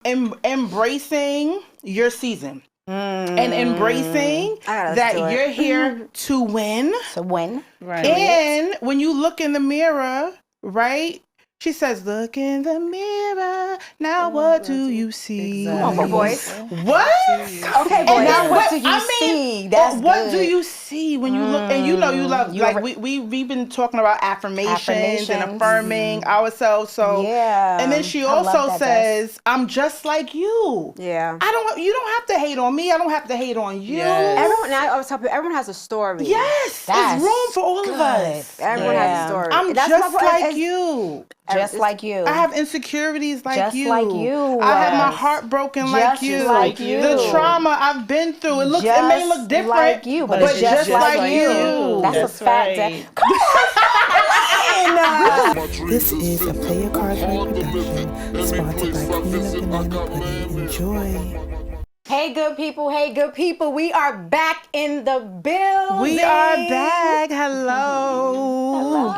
Embracing your season. And embracing that you're here to win. To win. Right. And when you look in the mirror, right? She says, look in the mirror. Now what do you see? Exactly. Come on, boys. What? Okay, boys. Now what do you see? That's what do you see when you look? And you know you love, we've been talking about affirmations and affirming ourselves. So, and then she also says, I'm just like you. Yeah. You don't have to hate on me. I don't have to hate on you. Yes. Everyone has a story. Yes. There's room for all of us. Everyone has a story. I'm just like you. Just like you. I have insecurities like you. Just like you. I have my heart broken like you. The trauma I've been through. It may look different like you, but it's just like you. That's a fact. Come on. This is a Play Your Cards Right production, sponsored by Queens Verna and Neek. Enjoy. Hey, good people. Hey, good people. We are back in the building. We are back. Hello.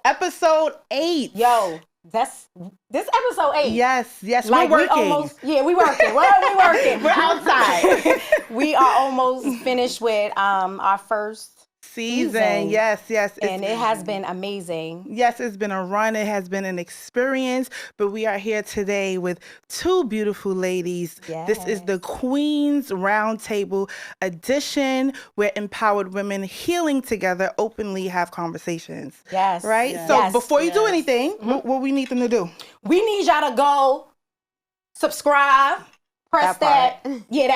Episode 8. Yo, this episode 8. Yes, like we're working. We working. We working. We're outside. We are almost finished with our first season. Yes. And it has been amazing. Yes, it's been a run. It has been an experience. But we are here today with two beautiful ladies. Yes. This is the Queens Roundtable edition, where empowered women healing together openly have conversations. Yes. Right? Yes. So before you do anything, what we need them to do? We need y'all to go subscribe, press that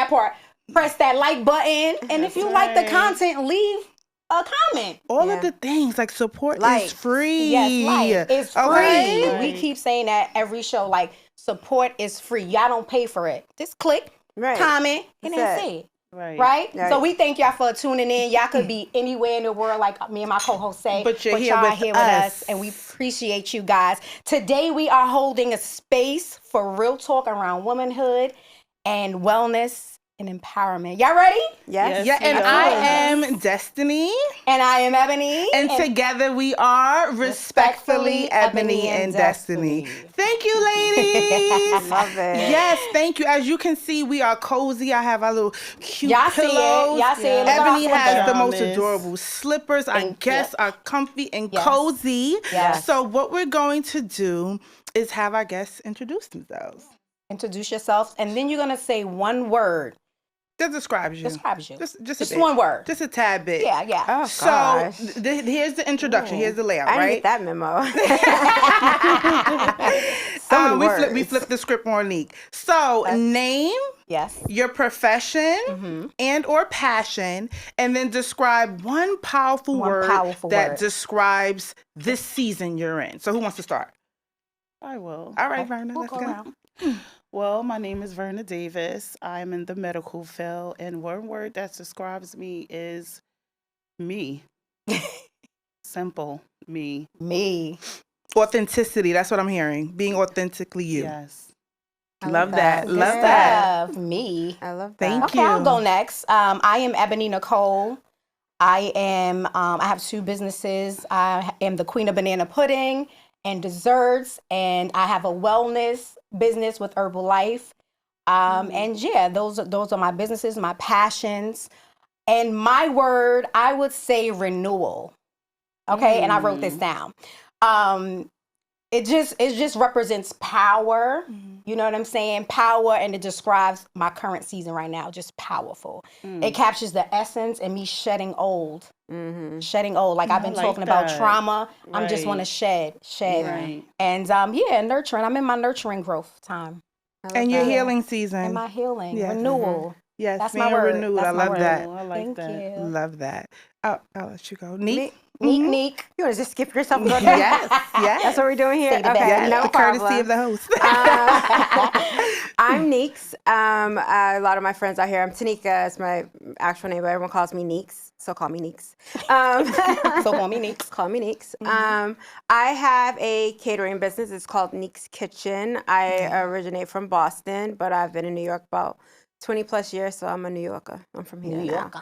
part. Press that like button. And if you like the content, leave a comment. All of the things, like support is free. Yes, it's free. Okay. We keep saying that every show, like support is free. Y'all don't pay for it. Just click, comment, and that's it. Right? So we thank y'all for tuning in. Y'all could be anywhere in the world, like me and my co-host say, but y'all here with us, and we appreciate you guys. Today we are holding a space for real talk around womanhood and wellness and empowerment. Y'all ready? Yes. Yeah, and I am Destini. And I am Ebony. And together we are Respectfully Ebony and Destini. Thank you, ladies. Love it. Yes, thank you. As you can see, we are cozy. I have our little cute pillows. Y'all see it. Ebony has the most adorable slippers. I guess are comfy and cozy. Yes. So what we're going to do is have our guests introduce themselves. Introduce yourself, and then you're going to say one word. That describes you. Just one word. Just a tad bit. Yeah. Oh, so gosh. Here's the introduction. Here's the layout, I right? didn't get that memo. We flipped the script on Neek. So name, your profession, and or passion, and then describe one powerful word that describes this season you're in. So who wants to start? I will. All right, Verna, let's go. Well, my name is Verna Davis. I'm in the medical field, and one word that describes me is me. Simple, me. Me. Authenticity, that's what I'm hearing. Being authentically you. Yes. Love that. Love that. Me. I love that. Thank you. Okay, I'll go next. I am Ebony Nicole. I have 2 businesses. I am the queen of banana pudding and desserts, and I have a wellness business with Herbalife. And those are my businesses, my passions. And my word, I would say renewal. Okay, and I wrote this down. It just represents power. You know what I'm saying? Power, and it describes my current season right now. Just powerful. It captures the essence and me shedding old. Shedding old. Like I've been talking about trauma. I just want to shed. Right. And nurturing. I'm in my nurturing growth time. And your healing season. And my healing. Renewal. Yes, that's being my word. renewed. That's I love that. I like that. You. Love that. I'll let you go. Neek. Neek. You want to just skip yourself? Yes. That's what we're doing here. Yes, no the problem. courtesy of the host. I'm Neeks. A lot of my friends out here. I'm Tanika. It's my actual name, but everyone calls me Neeks. So call me Neeks. So call me Neeks. Call me Neeks. I have a catering business. It's called Neek's Kitchen. I originate from Boston, but I've been in New York about 20 plus years, so I'm a New Yorker. I'm from here now.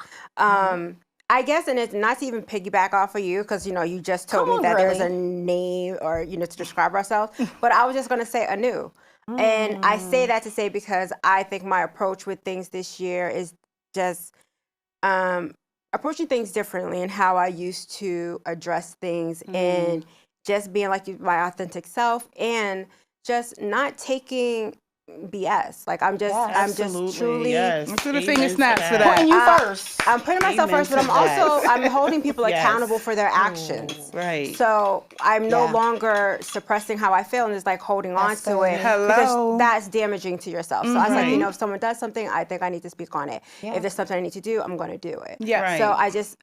I guess, and it's not to even piggyback off of you, because, you just told me that there's a name or, to describe ourselves, but I was just going to say anew. And I say that to say because I think my approach with things this year is just approaching things differently and how I used to address things and just being like my authentic self and just not taking BS. Like I'm just truly. Let's do the finger snaps for that. Putting you first. I'm putting myself first, but I'm holding people accountable for their actions. Right. So I'm no longer suppressing how I feel and just like holding on to it. Because that's damaging to yourself. So I was like, if someone does something, I think I need to speak on it. If there's something I need to do, I'm going to do it. Yeah. Right. So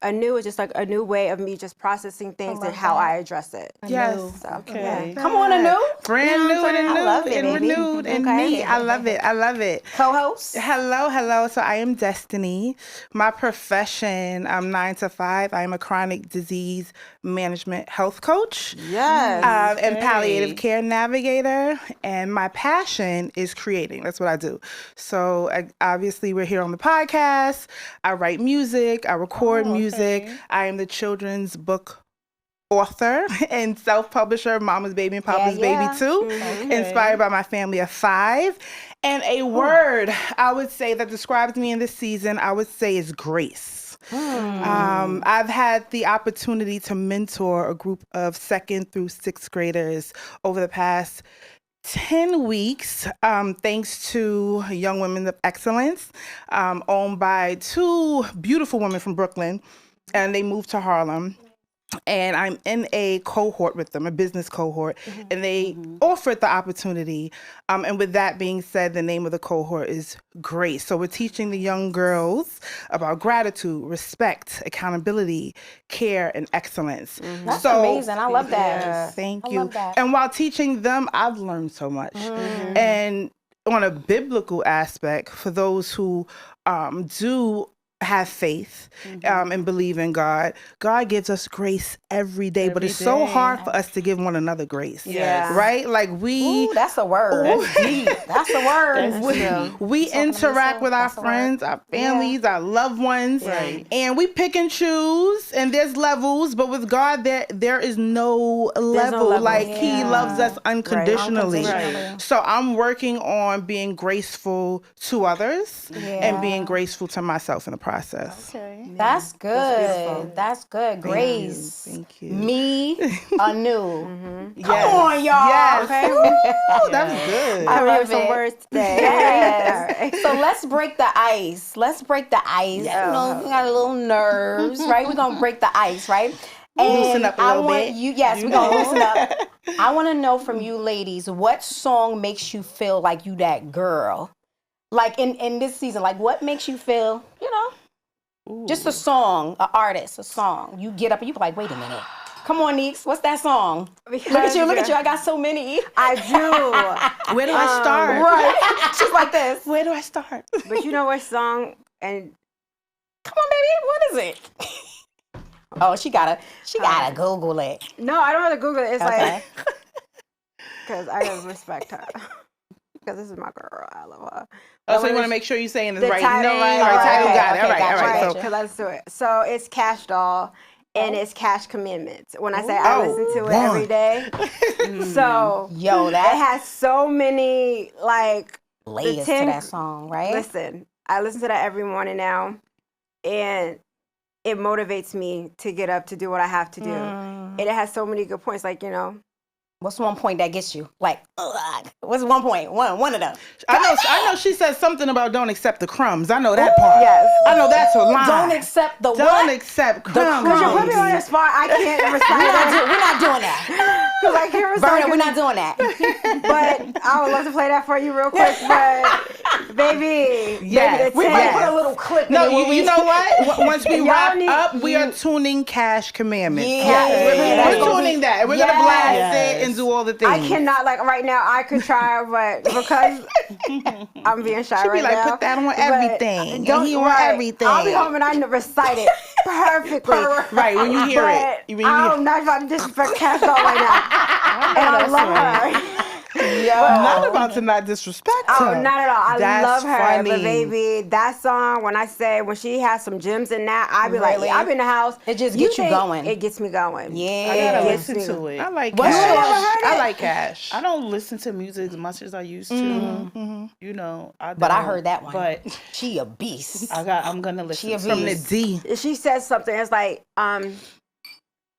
I knew it's just like a new way of me just processing things and how I address it. Yes. So, Okay. Come on, Anu. Brand new and I love it, baby. renewed and neat. I love it. I love it. Co-host. Hello. So I am Destini. My profession, I'm 9 to 5. I am a chronic disease management health coach. Yes. And palliative care navigator. And my passion is creating. That's what I do. So obviously we're here on the podcast. I write music. I record music. I am the children's book author and self-publisher, Mama's Baby and Papa's Baby too, inspired by my family of 5. And a word I would say that describes me in this season, I would say is grace. I've had the opportunity to mentor a group of 2nd through 6th graders over the past 10 weeks, thanks to Young Women of Excellence, owned by 2 beautiful women from Brooklyn, and they moved to Harlem. And I'm in a cohort with them, a business cohort, and they offered the opportunity. And with that being said, the name of the cohort is Grace. So we're teaching the young girls about gratitude, respect, accountability, care, and excellence. That's amazing. I love that. Thank I you. love that. And while teaching them, I've learned so much. And on a biblical aspect, for those who do have faith and believe in God. God gives us grace every day, but it's so hard for us to give one another grace. Right? Like Ooh, that's a word. That's deep. That's a word. We interact with our friends, our families, our loved ones, and we pick and choose, and there's levels, but with God, there is no level. Like He loves us unconditionally. So I'm working on being graceful to others and being graceful to myself in the process. That's good. That's good. Grace. Thank you. Me anew. Come on, y'all. Yes. Okay. That was good. I love some it. words today. Yes. So let's break the ice. You know, we got a little nerves, right? We're gonna break the ice, right? And loosen up a little bit. We're gonna loosen up. I want to know from you ladies, what song makes you feel like you that girl? Like in this season, like what makes you feel, just a song, an artist, a song. You get up and you be like, wait a minute. Come on, Neeks, what's that song? Look at you. I got so many. I do. Where do I start? Right. She's like this. Where do I start? But you know what song? And come on, baby. What is it? Oh, she gotta Google it. No, I don't have to Google it. It's like, because I gotta respect her. Because this is my girl. I love her. Oh, so you want to make sure you're saying the right title, name, right title. Okay, Got it. All right. So, because let's do it. So it's Cash Doll, and it's Cash Commandments. When I say I listen to it every day, so it has so many like layers to that song, right? Listen, I listen to that every morning now, and it motivates me to get up to do what I have to do. And it has so many good points, like What's one point that gets you? Like, what's one point? One of them. I know she says something about don't accept the crumbs. I know that part. Yes. I know that's her line. Don't accept the Don't what? accept crumbs. Because you put me on the spot, I can't recite We're not doing that. Because I can't recite. Verna, we're not doing that. But I would love to play that for you real quick. But baby, we might put a little clip. No, you know what? Once we wrap up, we are tuning Cash Commandments. We're tuning that. We're gonna blast it and do all the things. I cannot, like right now, I could try, but because I'm being shy She'd right be like, now. put that on everything. Don't he on everything. I'll be home and I recite it perfectly. Right, when you hear it. I'm not about to disrespect Cash Doll right now. And I love her. I'm not about to not disrespect her. Oh, not at all. I love her. Funny. But baby, that song, when she has some gems in that, I be like, I'm in the house. It just gets you going. It gets me going. Yeah. I gotta listen to it. I like Cash. I like Cash. I don't listen to music as much as I used to. You know, but I heard that one. But she a beast. I'm gonna listen to from the D. She says something. It's like,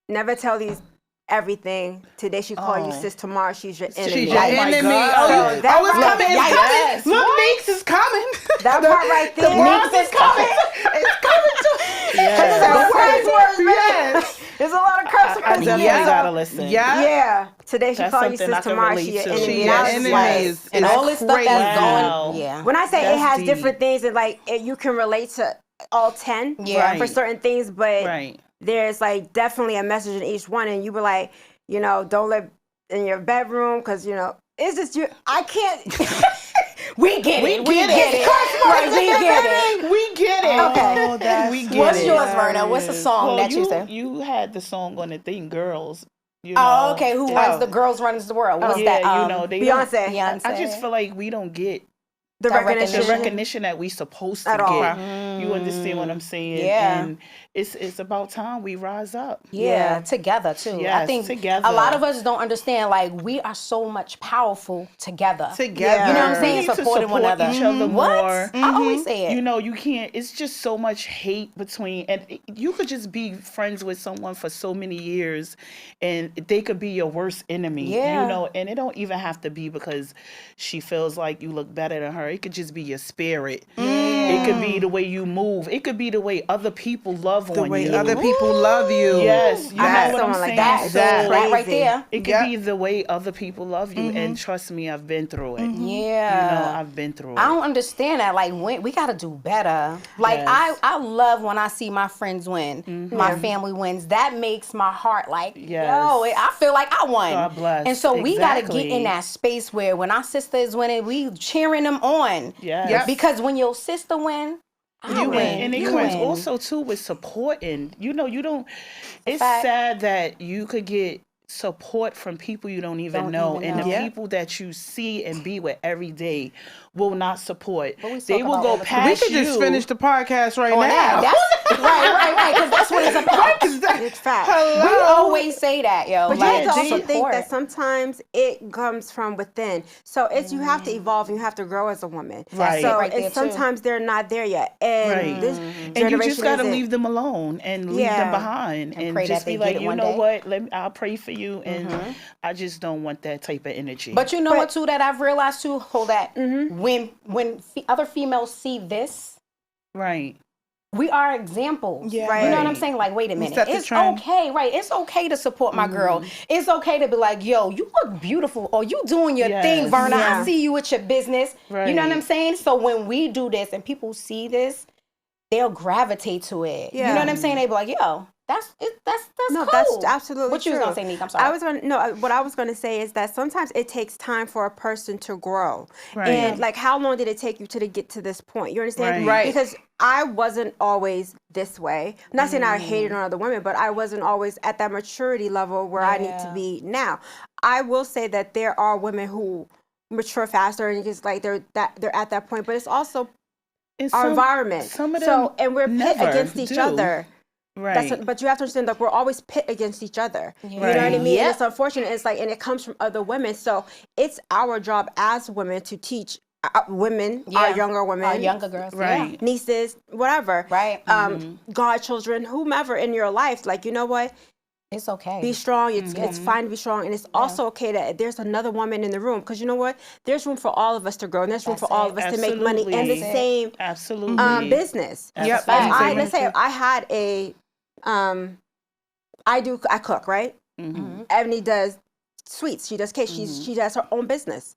never tell these everything. Today she call you sis. Tomorrow she's your enemy. She's your enemy. God. It's coming. It's coming. Look, Neeks is coming. That part right there. Neeks is coming. It's coming to. Yes. There's a lot of curse words. I definitely gotta listen. Yeah. Today she call you sis. Tomorrow she your enemy. And all this stuff that's going. Yeah. When I say it has different things, and like you can relate to all 10 for certain things, but there's like definitely a message in each one, and you were like, you know, don't live in your bedroom because, you know, it's just you. I can't. We get it. We get it. Okay. We get What's it. yours, Verna? What's the song that you said? You had the song on the thing, Girls. You know. Oh, okay. Who runs the Girls Runs the World? What's that? You know, Beyonce. I just feel like we don't get the recognition that we supposed to get. You understand what I'm saying? Yeah. And it's about time we rise up. Yeah, together too. Yes, I think together. a lot of us don't understand, like, we are so much powerful together. Together. You know what I'm saying? We need to Supporting one support another. each other more. I always say it. You know, you can't, it's just so much hate between, and you could just be friends with someone for so many years and they could be your worst enemy. Yeah. You know, and it don't even have to be because she feels like you look better than her. It could just be your spirit. It could be the way you move. It could be the way other people love on you. The way other people love you. Yes, you know what I'm saying? Like that right there. It could be the way other people love you, and trust me, I've been through it. Yeah, you know, I've been through it. I don't understand that. Like, we got to do better. Like, I love when I see my friends win, my family wins. That makes my heart like, yo, I feel like I won. God bless. And so we got to get in that space where when our sister is winning, we cheering them on. Yes. Because when your sister win, you win. And it comes also too with supporting. You know, you don't. It's sad that you could get support from people you don't even know, and the people that you see and be with every day will not support. They will go past you. We could just finish the podcast right now. Right. Because that's what it's about. It's fact. We always say that, yo. But you have to also think that sometimes it comes from within. So it's you have to evolve and you have to grow as a woman. Right. So sometimes they're not there yet. And this and you just got to leave them alone and leave them behind and just be like, you know what? I'll pray for you, and I just don't want that type of energy. But you know what too that I've realized too? Hold that. When other females see this, we are examples. Yeah. You know what I'm saying? Like, wait a minute. It's okay, right? It's okay to support my girl. It's okay to be like, yo, you look beautiful, or you doing your thing, Verna. I see you with your business. You know what I'm saying? So when we do this and people see this, they'll gravitate to it. You know what I'm saying? They be like, yo, that's no, cool. that's absolutely what true. You was gonna say, Neek? I'm sorry. What I was gonna say is that sometimes it takes time for a person to grow. And like, how long did it take you to get to this point? You understand? Right. Because I wasn't always this way. I'm not saying I hated on other women, but I wasn't always at that maturity level where I need to be now. I will say that there are women who mature faster, and it's like they're at that point. But it's also our environment. Some of them and we're pit against each other. Right. But you have to understand that we're always pit against each other. You know what I mean? And it's unfortunate. It's like, and it comes from other women. So it's our job as women to teach women, our younger women, our younger girls, nieces, whatever, godchildren, whomever in your life. Like, you know what? It's okay. Be strong. It's fine to be strong. And it's also okay that there's another woman in the room. Because you know what? There's room for all of us to grow. And there's room for all of us to make money in the same business. Let's say I had I cook, right? Ebony does sweets. She does cakes. She does her own business.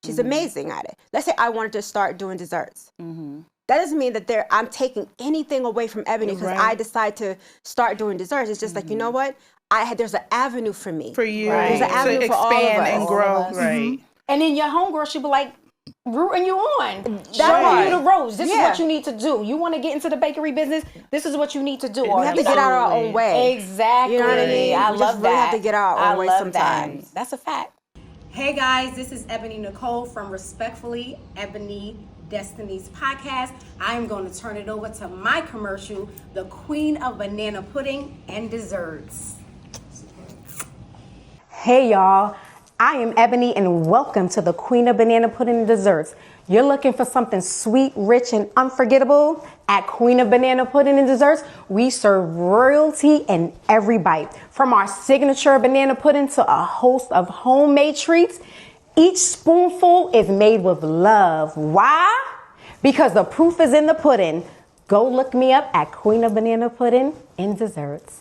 She's amazing at it. Let's say I wanted to start doing desserts. That doesn't mean that I'm taking anything away from Ebony because I decide to start doing desserts. It's just like, you know what? There's an avenue for me. For you. There's an avenue for all of us. Expand and grow. And then your homegirl should be like, rooting you on. Showing you the ropes. This is what you need to do. You want to get into the bakery business? This is what you need to do. We have to get out our own way. Exactly. You know what I mean? I love that. We have to get our own way sometimes. That's a fact. Hey guys, this is Ebony Nicole from Respectfully Ebony Destiny's podcast. I am going to turn it over to my commercial, the Queen of Banana Pudding and Desserts. Hey y'all, I am Ebony and welcome to the Queen of Banana Pudding and Desserts. You're looking for something sweet, rich, and unforgettable? At Queen of Banana Pudding and Desserts, we serve royalty in every bite. From our signature banana pudding to a host of homemade treats, each spoonful is made with love. Why? Because the proof is in the pudding. Go look me up at Queen of Banana Pudding and Desserts.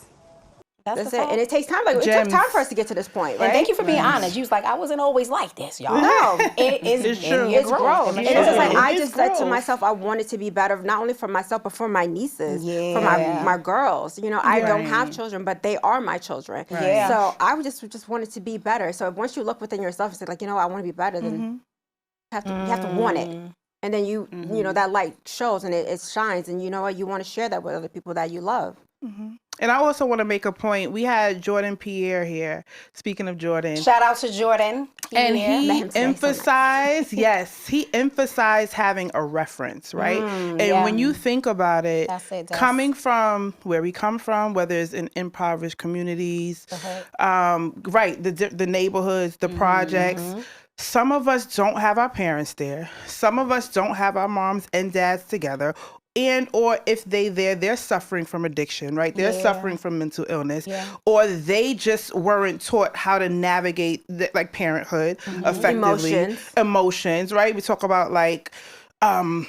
That's it. And it takes time. Like, it took time for us to get to this point, right? And thank you for being honest. You was like, I wasn't always like this, y'all. No. It's true. It's growth. And it's just like, I just said to growth. myself, I wanted to be better, not only for myself, but for my nieces, for my girls. You know, I don't have children, but they are my children. Right. Yeah. So I just wanted to be better. So once you look within yourself and say, like, you know, I want to be better, then you have to want it. And then you know, that light shows and it shines. And you know what? You want to share that with other people that you love. And I also want to make a point. We had Jordan Pierre here. Speaking of Jordan. Shout out to Jordan. And he emphasized, he emphasized having a reference, right? And when you think about it, coming from where we come from, whether it's in impoverished communities, the neighborhoods, the projects, some of us don't have our parents there. Some of us don't have our moms and dads together. And or if they're suffering from addiction, right? They're suffering from mental illness, or they just weren't taught how to navigate parenthood effectively. Emotions, right? We talk about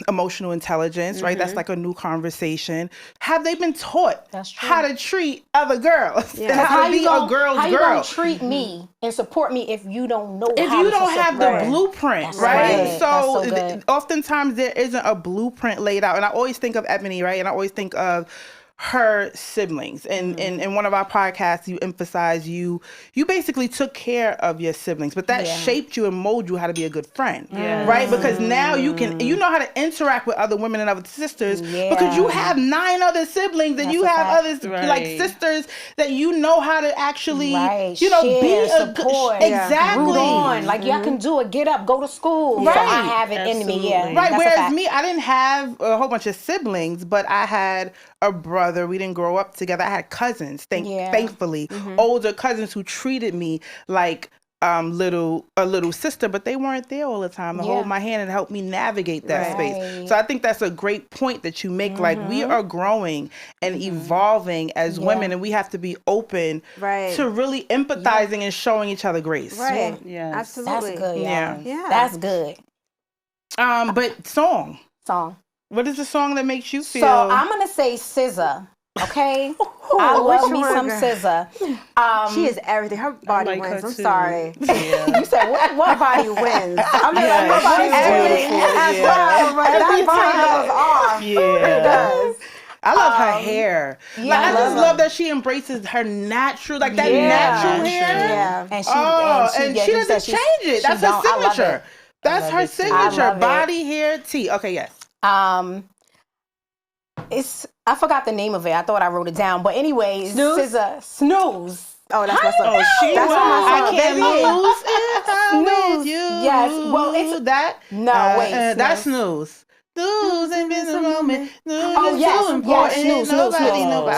emotional intelligence, right? That's like a new conversation. Have they been taught how to treat other girls and how to be a girl's girl? How you gonna treat me and support me if you don't know if how you to don't have the blueprint, That's right? So oftentimes there isn't a blueprint laid out. And I always think of Ebony, right? And I always think of her siblings. And in one of our podcasts, you emphasize you basically took care of your siblings, but that shaped you and molded you how to be a good friend, right? Because now you know how to interact with other women and other sisters because you have 9 other siblings and you have other sisters that you know how to actually, be support, exactly. Root on. Like, y'all can do it. Get up, go to school. Right. So I have it in me. Right. Whereas me, I didn't have a whole bunch of siblings, but I had a brother. We didn't grow up together. I had cousins, thankfully, older cousins who treated me like a little sister, but they weren't there all the time to hold my hand and help me navigate that space. So I think that's a great point that you make. Like, we are growing and evolving as women, and we have to be open to really empathizing and showing each other grace. Right. Yeah. Absolutely. That's good. Yeah. That's good. But song. What is the song that makes you feel? So I'm gonna say SZA. Okay, I love me some SZA. She is everything. Her body wins. I'm sorry. Yeah. You said what? Her body wins. I mean, her body everything as well, but that body goes off. Yeah, it does. I love her hair. Yeah, I just love that she embraces her natural, that natural hair. Yeah, and she doesn't change it. That's her signature. That's her signature. Body, hair, tea. Okay, yes. I forgot the name of it. I thought I wrote it down. But anyways, SZA, Snooze. Oh, that's my song. That's my song. I can't lose if I'm with you. Yes. Well, it's that. No, wait. That's Snooze. Snooze and miss a moment. Oh, yes, Snooze. So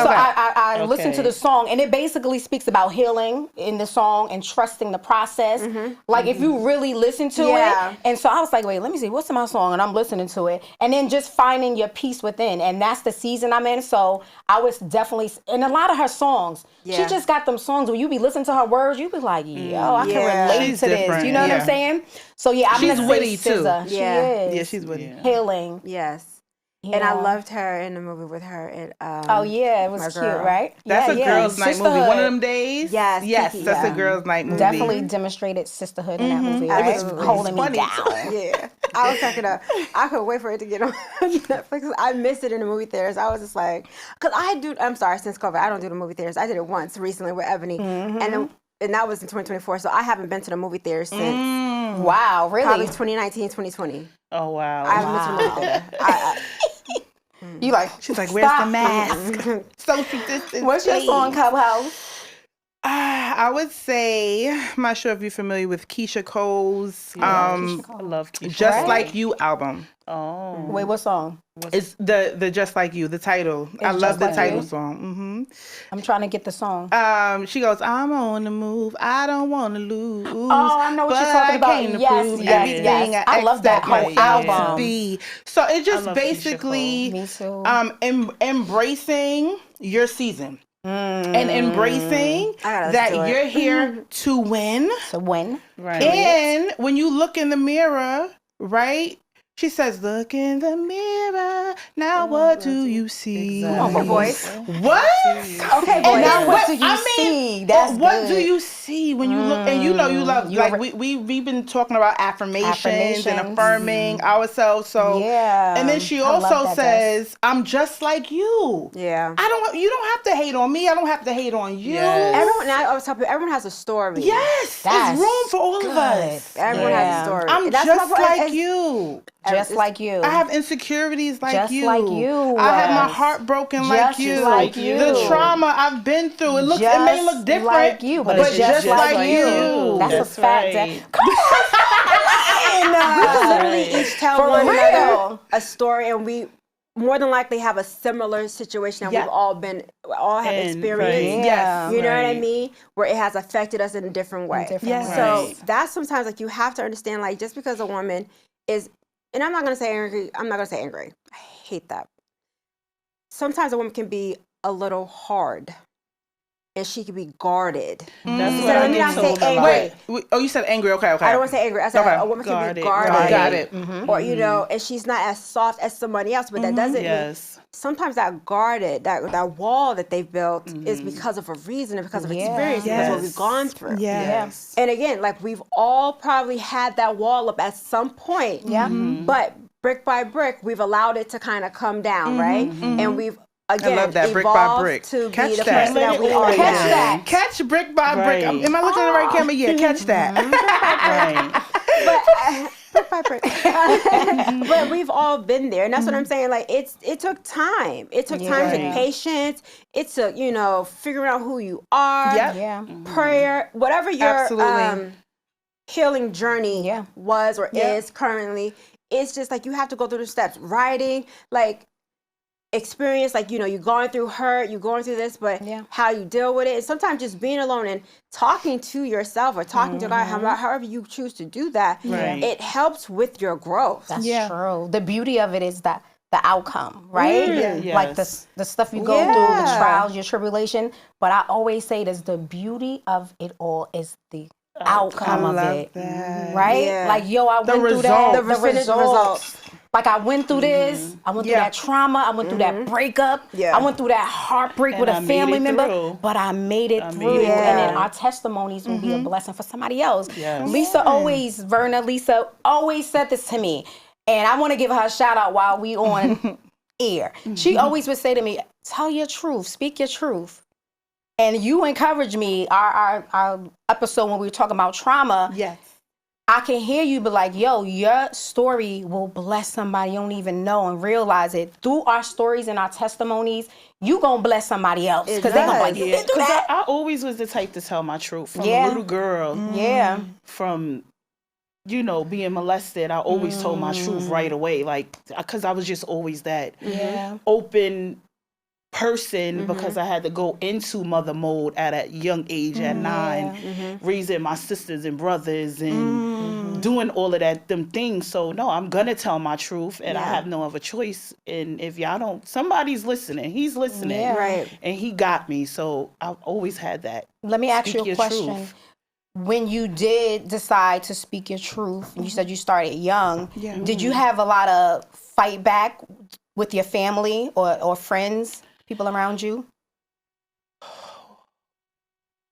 I listened to the song, and it basically speaks about healing in the song and trusting the process. Like, if you really listen to it. And so I was like, wait, let me see, what's in my song? And I'm listening to it. And then just finding your peace within. And that's the season I'm in. So I was definitely, in a lot of her songs, she just got them songs where you be listening to her words, you be like, yo, I can relate to this. You know what I'm saying? So I'm she's gonna witty say SZA. too. She is. Yeah, she's witty. Healing. Yes. Yeah. And I loved her in the movie with her. It was cute, right? That's a girls' night movie. One of them days. Yes, that's a girls' night movie. Definitely demonstrated sisterhood in that movie. It was holding me down. Yeah, I was cracking up. I couldn't wait for it to get on Netflix. I missed it in the movie theaters. I was just like, because I'm sorry, since COVID, I don't do the movie theaters. I did it once recently with Ebony, and that was in 2024. So I haven't been to the movie theater since. Wow, really? Probably 2019, 2020. Oh wow! I haven't been to the movie theater. You like? She's like, where's the mask? Social distance. What's your song, Clubhouse? I would say, I'm not sure if you're familiar with Keisha Cole's I love Keisha Just Cole. Like You album. Oh. Wait, what song? It's the Just Like You, the title. I love the title song. Mm-hmm. I'm trying to get the song. She goes, I'm on the move. I don't want to lose. Oh, I know what you're talking about. Yes. I love that whole album. So it just basically embracing your season. And embracing that you're here to win. Right. And when you look in the mirror, right? She says, look in the mirror. Now what do you see? Exactly. Voice. What? Okay, boy. Now what do you see? That's what do you see when you look? And you know you love, like we've been talking about affirmations and affirming ourselves. So and then she also says, I'm just like you. Yeah. You don't have to hate on me. I don't have to hate on you. Yes. Everyone has a story. Yes. There's room for all of us. Everyone has a story. I'm just like you. Just like you. I have insecurities like you. Just like you. I have my heart broken like you. Like you. The trauma I've been through. It may look different. Like you, but it's just like you. That's a fact. Come on. We can literally each tell one another a story, and we more than likely have a similar situation that we've all have experienced. Yes. You know what I mean? Where it has affected us in a different way. So that's sometimes like you have to understand, like, just because a woman is, and I'm not gonna say angry. I hate that. Sometimes a woman can be a little hard, and she can be guarded. That's what I get told a lot. Wait. Oh, you said angry. Okay. I don't want to say angry. I said a woman can be guarded. Got it. Or and she's not as soft as somebody else, but that doesn't mean. Sometimes that guarded, that wall that they've built is because of a reason and because of experience, because of what we've gone through. Yes. And again, like, we've all probably had that wall up at some point. Yeah. But brick by brick, we've allowed it to kind of come down, right? And we've again I love that, brick by brick. To catch be the that. person that we are. Catch that. Catch brick by brick. Am I looking at the right camera? Yeah, catch that. But we've all been there, and that's what I'm saying. Like, it took time. It took time. It took patience. It took figuring out who you are. Prayer, whatever your healing journey was or is currently. It's just like you have to go through the steps. Writing, like, experience, like, you're going through hurt, you're going through this, but how you deal with it. And sometimes just being alone and talking to yourself or talking to God, however you choose to do that, it helps with your growth. That's true. The beauty of it is that the outcome, right? Like the stuff you go through, the trials, your tribulation. But I always say this, the beauty of it all is the outcome of it. Right? Like, I went through that. The results. Like, I went through this. I went through that trauma. I went through that breakup. I went through that heartbreak with a family member. But I made it through. And then our testimonies will be a blessing for somebody else. Lisa always said this to me. And I want to give her a shout out while we on air. She always would say to me, tell your truth. Speak your truth. And you encouraged me, our episode when we were talking about trauma. Yes. I can hear you be like, your story will bless somebody you don't even know and realize it. Through our stories and our testimonies, you gonna bless somebody else. Because they're gonna be like, you didn't do that. I always was the type to tell my truth. From a little girl. From, being molested, I always told my truth right away. Like, because I was just always that open person, because I had to go into mother mode at a young age at 9, raising my sisters and brothers and doing all of them things. So no, I'm gonna tell my truth, and I have no other choice. And if y'all don't, somebody's listening. He's listening, and he got me. So I've always had that. Let me ask you a question. Truth. When you did decide to speak your truth, and you said you started young, did you have a lot of fight back with your family or friends? People around you?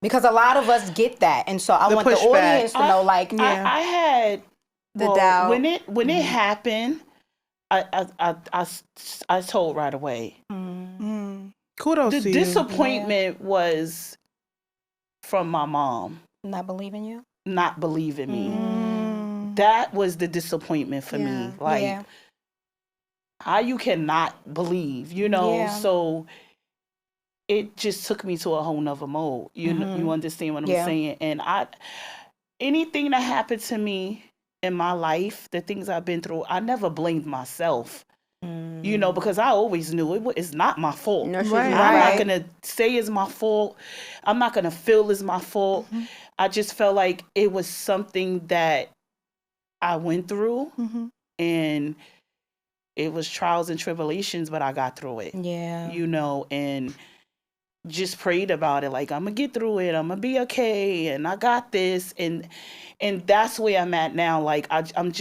Because a lot of us get that. And so I want the audience to know, like... I had... The doubt. When it happened, I told right away. Kudos to you. The disappointment was from my mom. Not believing you? Not believing me. That was the disappointment for me. Like... how you cannot believe, so it just took me to a whole nother mode. You understand what I'm saying? And anything that happened to me in my life, the things I've been through, I never blamed myself. Because I always knew it's not my fault. No, I'm not going to say it's my fault. I'm not going to feel it's my fault. I just felt like it was something that I went through, and it was trials and tribulations, but I got through it. Yeah. And just prayed about it. Like, I'm going to get through it. I'm going to be okay. And I got this. And that's where I'm at now. Like, I'm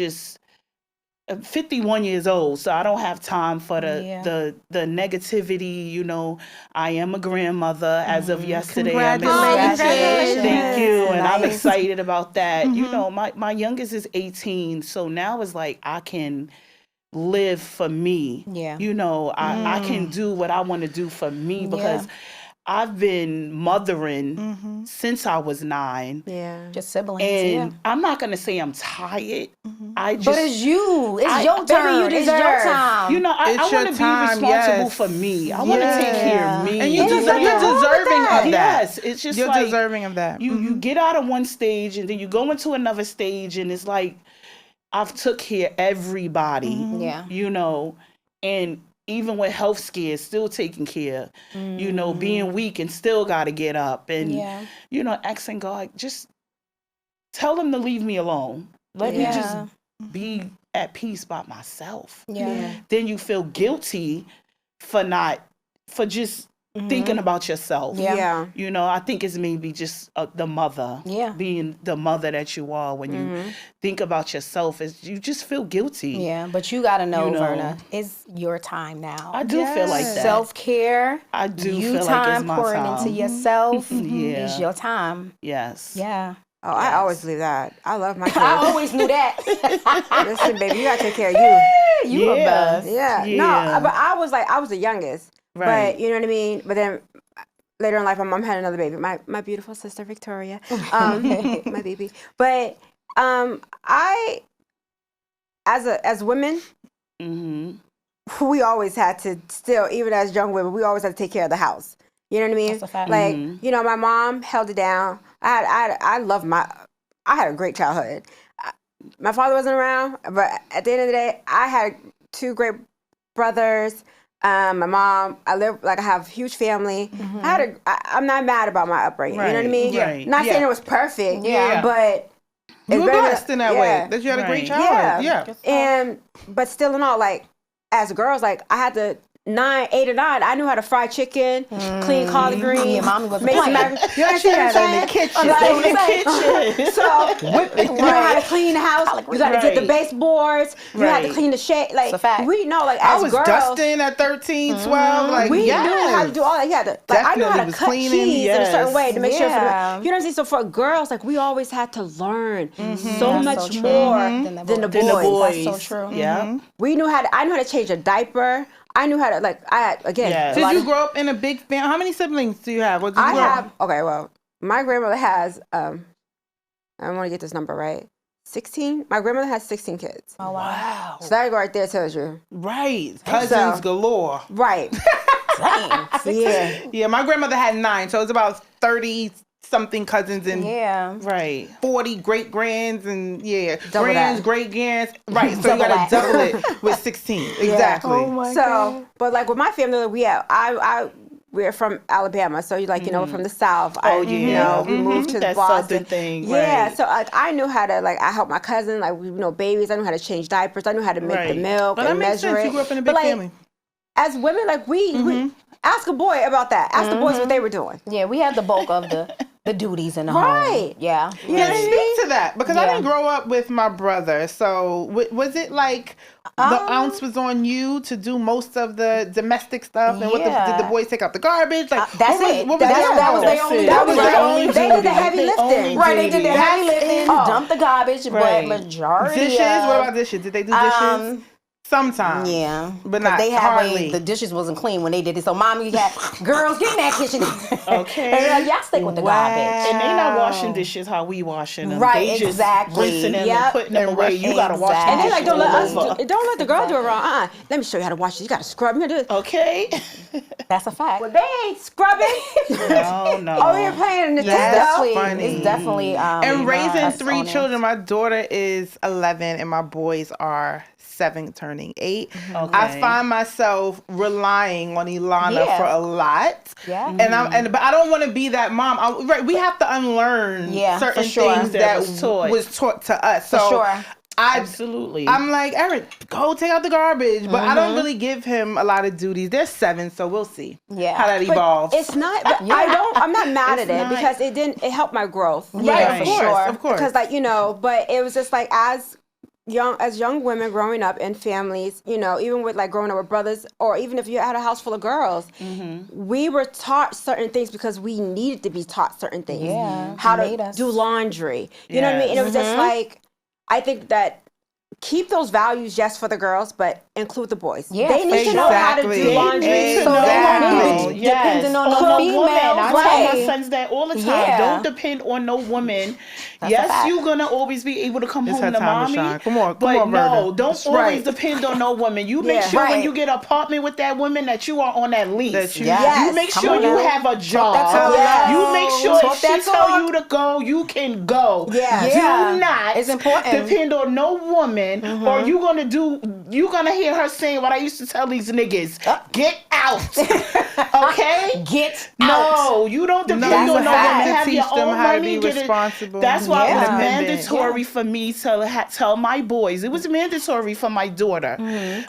51 years old, so I don't have time for the negativity. I am a grandmother as of yesterday. Congratulations. Thank you. And I'm excited about that. My youngest is 18, so now it's like I can live for me. Yeah. I can do what I want to do for me, because I've been mothering since I was 9. Yeah. Just siblings. And I'm not going to say I'm tired. But it's you. It's your turn. It's your time. I want to be responsible for me. I want to take care of me. And you're deserving of that. Yes. It's just you're deserving of that. You get out of one stage and then you go into another stage, and it's like, I've took care of everybody. And even with health scares, still taking care, being weak and still got to get up and, asking God, just tell him to leave me alone. Let me just be at peace by myself. Yeah. Then you feel guilty for just thinking about yourself. Yeah. I think it's maybe just the mother, being the mother that you are. When you think about yourself, you just feel guilty. Yeah, but you got to know, Verna, it's your time now. I do feel like that. Self-care. I do feel like it's my pouring time. into yourself is your time. Yes. Yeah. Oh, yes. I always believe that. I love my kids. I always knew that. Listen, baby, you got to take care of you. You the best. Yeah. No, but I was the youngest. Right. But you know what I mean? But then later in life, my mom had another baby. My beautiful sister, Victoria. My baby. But I, as women, we always had to still, even as young women, we always had to take care of the house. You know what I mean? That's a fact. Like, my mom held it down. I had a great childhood. My father wasn't around, but at the end of the day, I had 2 great brothers. My mom, I have a huge family. I'm not mad about my upbringing. Right. You know what I mean? Right. Not saying it was perfect, but you were blessed in that way. That you had a great childhood. Yeah. But still in all, like, as girls, like, I had to 8 or 9, I knew how to fry chicken, clean collard greens. Yeah, mommy was make some macaroni. You understand what I'm saying? In the kitchen. So you know how to clean the house. You got to get the baseboards. You had to clean the shade. Like, we know, like, as girls, I was dusting at 13, 12. Like, we knew how to do all that. You had to. Like, I knew how to cut cheese in a certain way to make sure. You know what I'm saying? So for girls, like, we always had to learn so much more than the boys. That's so true. Yeah. We knew how to. I knew how to change a diaper. I knew how to, like, Did you grow up in a big family? How many siblings do you have? My grandmother has, I want to get this number right, 16? My grandmother has 16 kids. Oh, wow. So that right there tells you. Right. Cousins galore. Right. Dang. Yeah. Yeah, my grandmother had 9, so it's about 30-something cousins and 40 great-grands and great-grands. Right, so you got to double it with 16. Exactly. Oh my God. But like with my family, we're from Alabama, so we're from the South. We moved to that Boston. Southern thing. Yeah, right. so I knew how to I helped my cousin, babies. I knew how to change diapers. I knew how to make the milk and measure it. You grew up in a big family. As women, we ask a boy about that. Ask the boys what they were doing. Yeah, we had the bulk of the duties in the home. Right. Yeah. Yeah, speak to that, because I didn't grow up with my brother. So was it like the ounce was on you to do most of the domestic stuff? And did the boys take out the garbage? Like, that's it. That was their only duty. They did the heavy lifting. Right, they did the heavy lifting, dump the garbage, but majority dishes? What about dishes? Did they do dishes? Sometimes. Yeah. But not they hardly. The dishes wasn't clean when they did it. So mommy had, girls, get in that kitchen. Okay. And they're like, y'all stick with the garbage. And they not washing dishes how we washing them. Right, they just rinsing them and putting them away. You got to wash them. And they're like, don't let the girl do it wrong. Let me show you how to wash this. You got to scrub. Okay. That's a fact. Well, they ain't scrubbing. No. Oh, you're playing in the It's definitely. And raising 3 children, my daughter is 11 and my boys are 7 turning 8. Okay. I find myself relying on Ilana for a lot. Yeah. But I don't want to be that mom. We have to unlearn certain things that was taught to us. For sure. Absolutely. I'm like, Eric, go take out the garbage. But I don't really give him a lot of duties. They're 7, so we'll see how that evolves. It's not, I'm not mad at it because it helped my growth. Right, of course. Because but it was just like as young women growing up in families, even with growing up with brothers, or even if you had a house full of girls, we were taught certain things because we needed to be taught certain things. Yeah. How to do laundry. You know what I mean? And it was just I think that keep those values just for the girls, but include the boys. Yeah, they need to know how to do laundry. So they won't be depending on no female. I tell my sons that all the time. Yeah. Don't depend on no woman. Yes, you're gonna always be able to come home to mommy. Come on, but no, Virgo. don't always depend on no woman. You make sure when you get an apartment with that woman that you are on that lease. You make sure you have a job. You make sure if she tell you to go, you can go. Do not depend on no woman, or you're gonna hear her saying what I used to tell these niggas: get out. Okay, get out. No, you don't depend on no woman. Have your own money. That's why it was mandatory for me to tell my boys. It was mandatory for my daughter,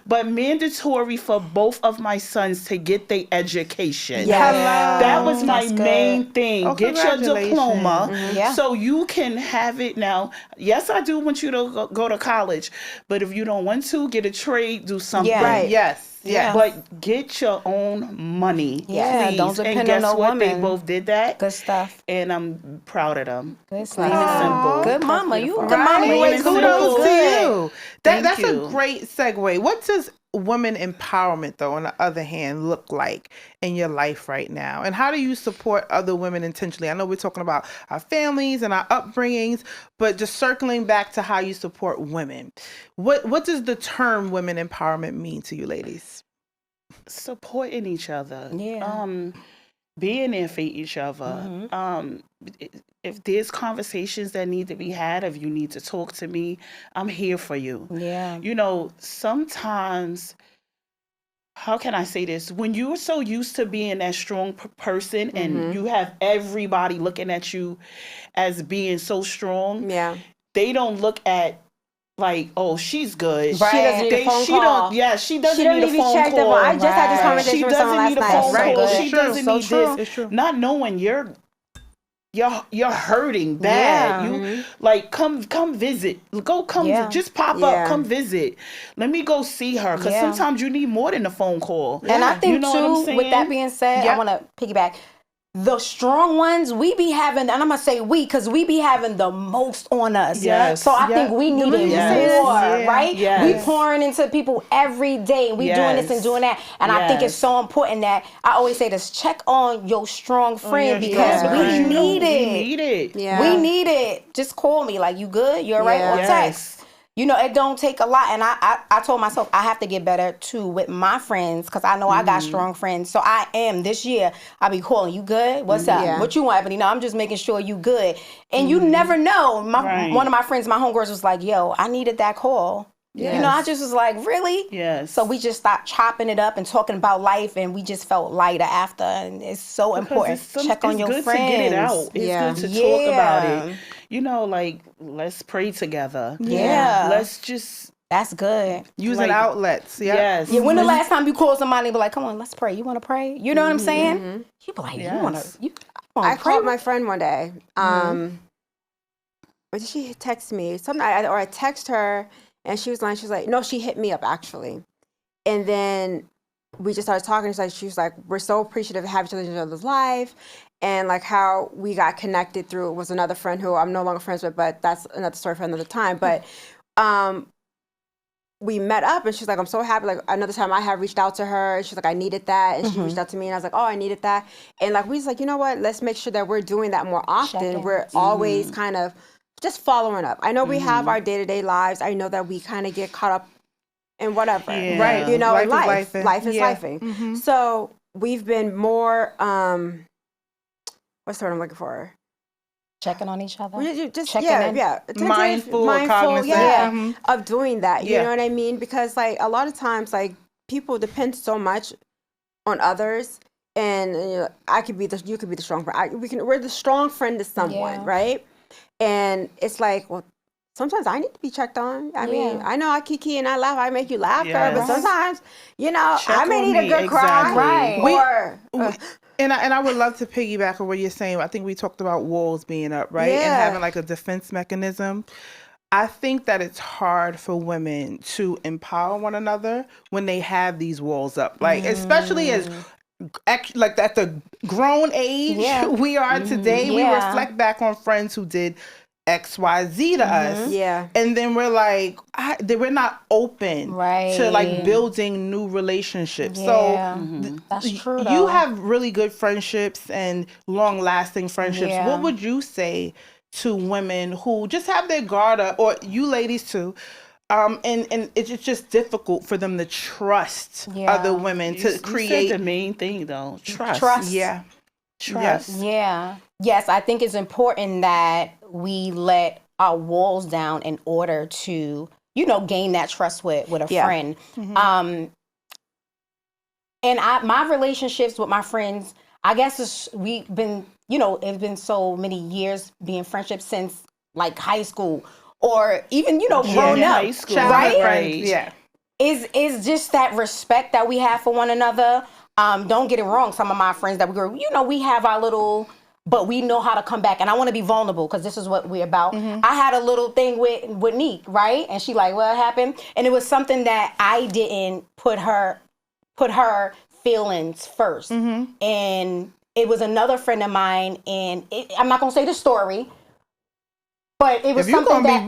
but mandatory for both of my sons to get their education. That was my main thing. Get your diploma so you can have it now. Yes, I do want you to go to college, but if you don't want to, get a trade, do something. Yes. Yeah. But get your own money. Yeah. Please. Don't depend and guess on no what? woman. They both did that. Good stuff. And I'm proud of them. Good stuff. Simple. Good mama. You good mama. Kudos to you. That's you. A great segue. What does women empowerment, though, on the other hand, look like in your life right now? And how do you support other women intentionally? I know we're talking about our families and our upbringings, but just circling back to how you support women. What does the term women empowerment mean to you, ladies? Supporting each other. Yeah. Being there for each other. If there's conversations that need to be had, if you need to talk to me, I'm here for you. Yeah. Sometimes, how can I say this? When you're so used to being that strong person and you have everybody looking at you as being so strong, they don't look at oh, she's good. Right. She doesn't need a phone call. She doesn't need a phone call. I just had this conversation with someone last night. She doesn't need a phone call. She doesn't need this. It's true. Not knowing you're hurting bad. Come visit. Just pop up. Come visit. Let me go see her. Because sometimes you need more than a phone call. And I think too, with that being said, I want to piggyback. The strong ones, we be having, and I'm going to say we, because we be having the most on us. Yes. So I think we need it more, right? Yes. We pouring into people every day. We doing this and doing that. And I think it's so important that, I always say this, check on your strong friend because we need it. We need it. Yeah. We need it. Just call me like, you good? You all right? Or text. It don't take a lot. And I told myself I have to get better too with my friends because I know I got strong friends. So I am this year, I'll be calling, you good? What's up? Yeah. What you want, Ebony? No, I'm just making sure you good. And you never know. One of my friends, my homegirls was like, yo, I needed that call. Yes. I just was like, really? Yes. So we just stopped chopping it up and talking about life, and we just felt lighter after. And it's so important. Check on your friends. It's good to get it out. It's good to talk about it. Let's pray together. Yeah. Let's just... That's good. Using outlets. Yeah. Yes. Yeah. When the last time you called somebody and be like, come on, let's pray. You want to pray? You know what I'm saying? You be like, you want to I called my friend one day. Or did she text me? Or I text her and she was like, no, she hit me up actually. And then we just started talking. She was like, we're so appreciative of having each other's life. And how we got connected through was another friend who I'm no longer friends with, but that's another story for another time. But we met up and she's like, I'm so happy. Like another time I had reached out to her and she's like, I needed that. And she reached out to me and I was like, oh, I needed that. And like, we was like, you know what? Let's make sure that we're doing that more often. We're always kind of just following up. I know we have our day-to-day lives. I know that we kind of get caught up in whatever, right? You know, life is lifing. So we've been more, what's the word I'm looking for? Checking on each other. Just checking in. Mindful, of doing that. You know what I mean? Because like a lot of times, like people depend so much on others, and you know, you could be the strong friend. We're the strong friend to someone, right? And it's like, well, sometimes I need to be checked on. I mean, I know I kiki and I laugh. I make you laugh, girl, but sometimes, you know, I may need a good cry, right? And I would love to piggyback on what you're saying. I think we talked about walls being up, right? And having like a defense mechanism. I think that it's hard for women to empower one another when they have these walls up. Like, especially as like at the grown age we are today, we reflect back on friends who did XYZ to us. Yeah. And then we're like, we're not open to like building new relationships. Yeah. So that's true. You have really good friendships and long lasting friendships. Yeah. What would you say to women who just have their guard up, or you ladies too? And it's just difficult for them to trust other women to create. You said the main thing though. Trust. Yeah. Trust. Yeah. Yes, I think it's important that we let our walls down in order to, you know, gain that trust with a friend. And my relationships with my friends, I guess we've been, you know, it's been so many years being friendships since like high school or even, you know, growing up, right? Yeah. Is just that respect that we have for one another. Don't get it wrong. Some of my friends that we grew, you know, we have our little, but we know how to come back. And I want to be vulnerable because this is what we're about. I had a little thing with Neek, right? And she like, what happened? And it was something that I didn't put her feelings first. And it was another friend of mine, and I'm not gonna say the story. But it was something that,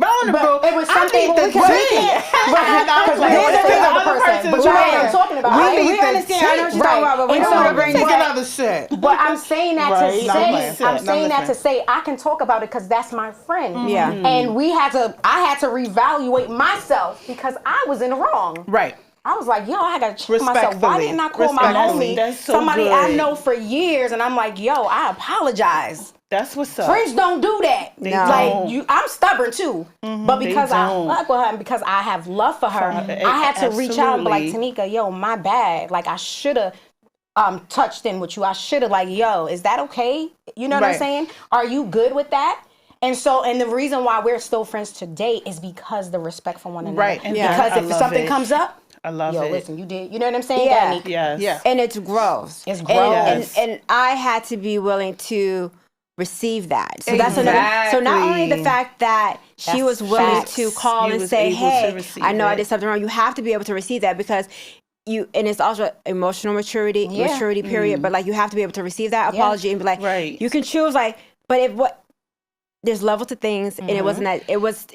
it was something because we can't. But you know what I'm talking about. We understand. I know what you're talking about, but we don't want to bring another shit. But I'm saying that to say, I can talk about it because that's my friend. Yeah. And I had to reevaluate myself because I was in the wrong. Right. I was like, yo, I gotta check myself. Why didn't I call my homie somebody I know for years? And I'm like, yo, I apologize. That's what's up. Friends don't do that. Like I'm stubborn too, but because I fuck with her and because I have love for her, I had to reach out and be like, Tanika, yo, my bad. Like I should have touched in with you. I should have like, yo, is that okay? You know what I'm saying? Are you good with that? And the reason why we're still friends today is because the respect for one another. Right. Because if something comes up, I love it. Listen, you did. You know what I'm saying? Yeah. And it's growth. It's growth. And I had to be willing to receive that. So that's another. So not only the fact that she was willing to call and say, "Hey, I know I did something wrong." You have to be able to receive that because and it's also emotional maturity period. But like you have to be able to receive that apology and be like, you can choose like, but there's level to things, and it wasn't that. It was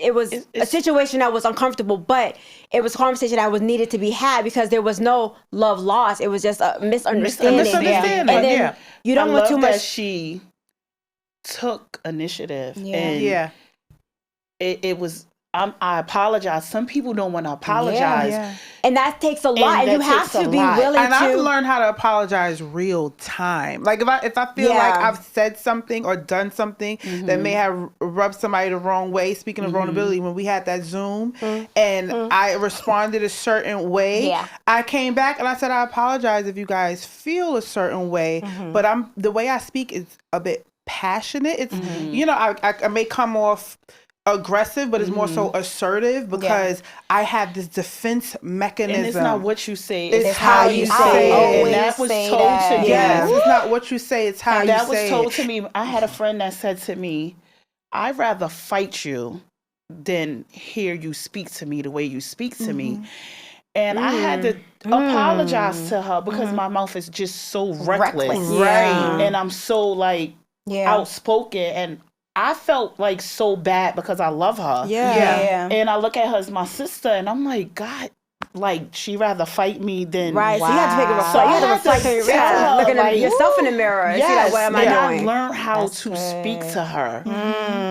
a situation that was uncomfortable, but it was a conversation that was needed to be had because there was no love lost. It was just a misunderstanding. And then you don't want too much. That she took initiative, and it was. I apologize. Some people don't want to apologize, and that takes a lot. And you have to be willing to. And I've learned how to apologize real time. Like if I feel like I've said something or done something that may have rubbed somebody the wrong way. Speaking of vulnerability, when we had that Zoom and I responded a certain way, I came back and I said I apologize if you guys feel a certain way, but the way I speak is a bit passionate. It's you know I may come off aggressive, but it's more so assertive because I have this defense mechanism. And it's not what you say, it's how you say it. And that was told to me. Yes, it's not what you say, it's how you say it. That was told to me. I had a friend that said to me, I'd rather fight you than hear you speak to me the way you speak to me. And I had to apologize to her because my mouth is just so reckless. Right. And I'm so like outspoken, and I felt like so bad because I love her. Yeah. And I look at her as my sister, and I'm like, God, like she rather fight me than right. Wow. So you had to make a reflect. You had to reflect on your looking at yourself in the mirror and see like, what am I doing? I learned how to speak to her.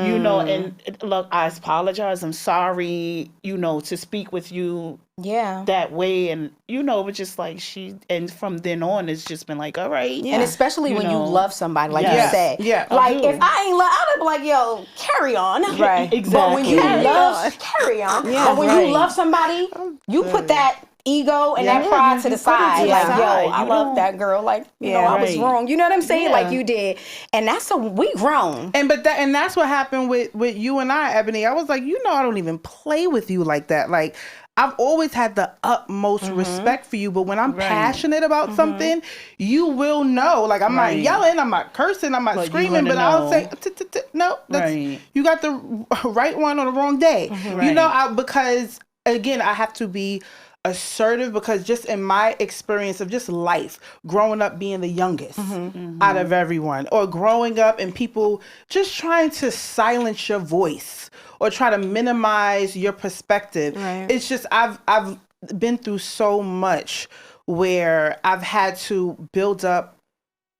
You know, and look, I apologize. I'm sorry. You know, to speak with you. That way, and you know, it's just like and from then on, it's just been like, all right. And especially when you love somebody, like you said. Like if I ain't love, I'd be like, yo, carry on. Right. Exactly. But when you love, carry on. But when you love somebody, you put that ego and that pride to the side. Like, yo, I love that girl. Like, you know, I was wrong. You know what I'm saying? Like you did. And that's we grown. And that's what happened with you and I, Ebony. I was like, you know, I don't even play with you like that. Like, I've always had the utmost respect for you, but when I'm passionate about something, you will know. Like, I'm not yelling, I'm not cursing, I'm not screaming, but I'll say, no, you got the right one on the wrong day. You know, because, again, I have to be assertive because just in my experience of just life, growing up being the youngest out of everyone, or growing up and people just trying to silence your voice or try to minimize your perspective. It's just I've been through so much where I've had to build up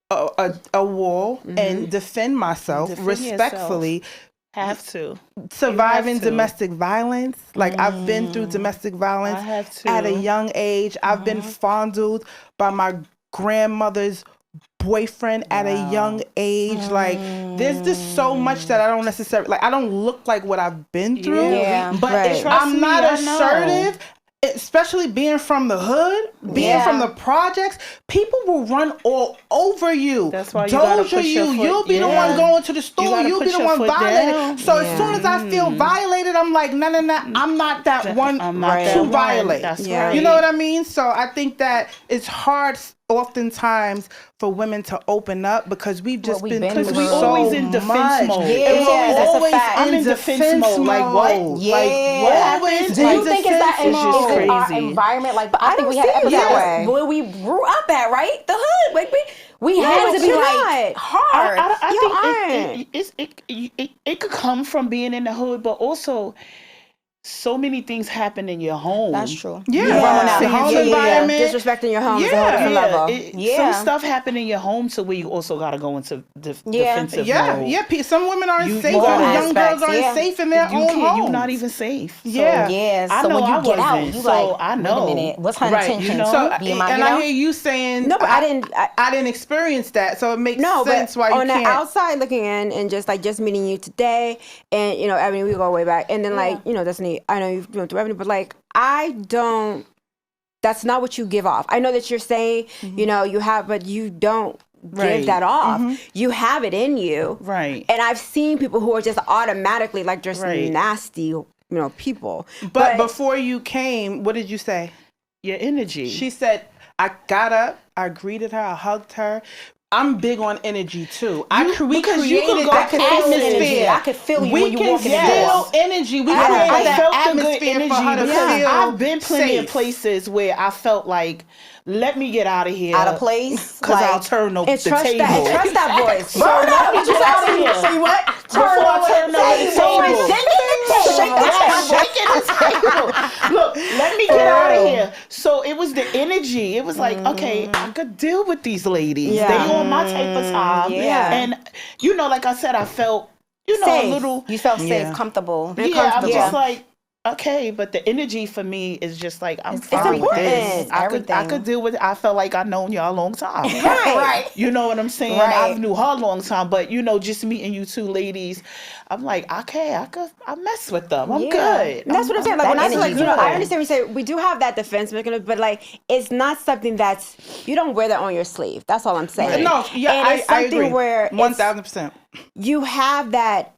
a wall and defend myself respectfully. Yourself. Have to. Surviving domestic violence. Like, I've been through domestic violence at a young age. I've been fondled by my grandmother's boyfriend at a young age. Like, there's just so much that I don't necessarily, like, I don't look like what I've been through. But I'm not assertive. Especially being from the hood, being from the projects, people will run all over you. That's why you gotta push your foot. You'll be the one going to the store. You'll be the one violated. So as soon as I feel violated, I'm like, no, I'm not that one to violate. That's right. You know what I mean? So I think that it's hard oftentimes for women to open up because we've just been through we so always in defense mode. I'm in defense mode. Like, what? Yeah. What happened? Do you think it's that in our environment? Like, but I think we had episodes where we grew up at, right? The hood. Like, we had to be like hard. I think it could come from being in the hood, but also so many things happen in your home. That's true. The home environment. Disrespecting your home is a whole different level. Some stuff happen in your home to where you also got to go into defensive mode. Some women aren't safe. Young girls aren't safe in their own homes. You're not even safe. So, so when you get out, you like, I know. Wait a minute, what's her intention? So, and I hear you saying, no, but I didn't experience that, so it makes sense why you can't. On the outside looking in and just meeting you today, and you know, Ebony, we go way back, and then like, you know, Destini, I know you've been through Ebony, but like, that's not what you give off. I know that you're saying, you know, you have, but you don't give that off. You have it in you. Right. And I've seen people who are just automatically like just nasty, you know, people. But before you came, what did you say? Your energy. She said, I got up, I greeted her, I hugged her. I'm big on energy too. We created that atmosphere. I could feel you when you walk in the door. We can feel energy. We created that atmosphere for her to feel I've been plenty of places where I felt like, let me get out of here. Out of place? Because I'll turn over the table. Trust that voice. So let me get out of here. Say what? Turn over the table. Shaking the table. Look, let me get out of here. So it was the energy. It was like, okay, I could deal with these ladies. They on my type of time. And, you know, like I said, I felt, you know, safe. a little. You felt safe, comfortable. I'm just like, okay, but the energy for me is just like, I'm fine with this. I could deal with it. I felt like I've known y'all a long time. Right. You know what I'm saying? Right. I've knew her a long time, but you know, just meeting you two ladies, I'm like, okay, I mess with them. I'm good. And that's what I'm saying. Like, when I say, like, you know, I understand what you say, we do have that defense mechanism, but like, it's not something you don't wear that on your sleeve. That's all I'm saying. No, and it's something I agree. where 1,000%. You have that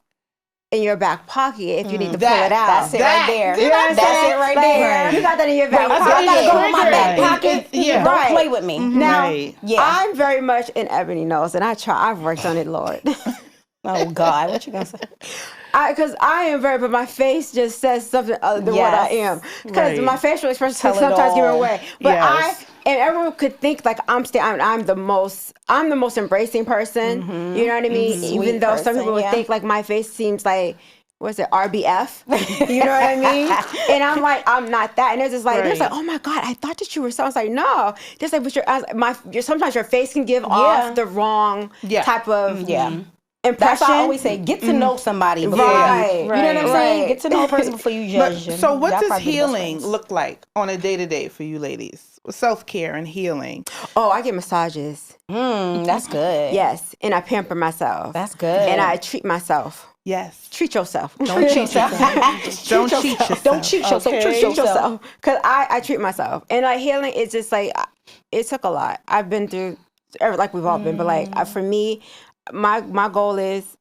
in your back pocket if you need to pull it out. That's it right there. You know what I'm saying? It right there. You got that in your back pocket. I gotta go in my back pocket. Yeah. Don't play with me. Now, I'm very much, and Ebony knows, and I've worked on it, Lord. Oh God, what you gonna say? Because I am very, but my face just says something other than what I am. Because my facial expression sometimes give me away. But And everyone could think like I'm the most embracing person. Mm-hmm. You know what I mean? Even though some people would think like my face seems like, what's it, RBF? You know what I mean? And I'm like, I'm not that. And it's just like, there's like, oh my God, I thought that you were so. I was like, no. Just like, but sometimes your face can give off the wrong type of impression. That's why I always say, get to know somebody. Right. You know what I'm saying? Get to know a person before you judge them. So what does healing look like on a day-to-day for you ladies? Self-care and healing. Oh, I get massages. That's good. Yes. And I pamper myself. That's good. And I treat myself. Yes. Treat yourself. Don't cheat yourself. Don't cheat yourself. Don't cheat yourself. Treat yourself. Because I treat myself. And like healing is just like, it took a lot. I've been through, like we've all been, but like for me, my goal is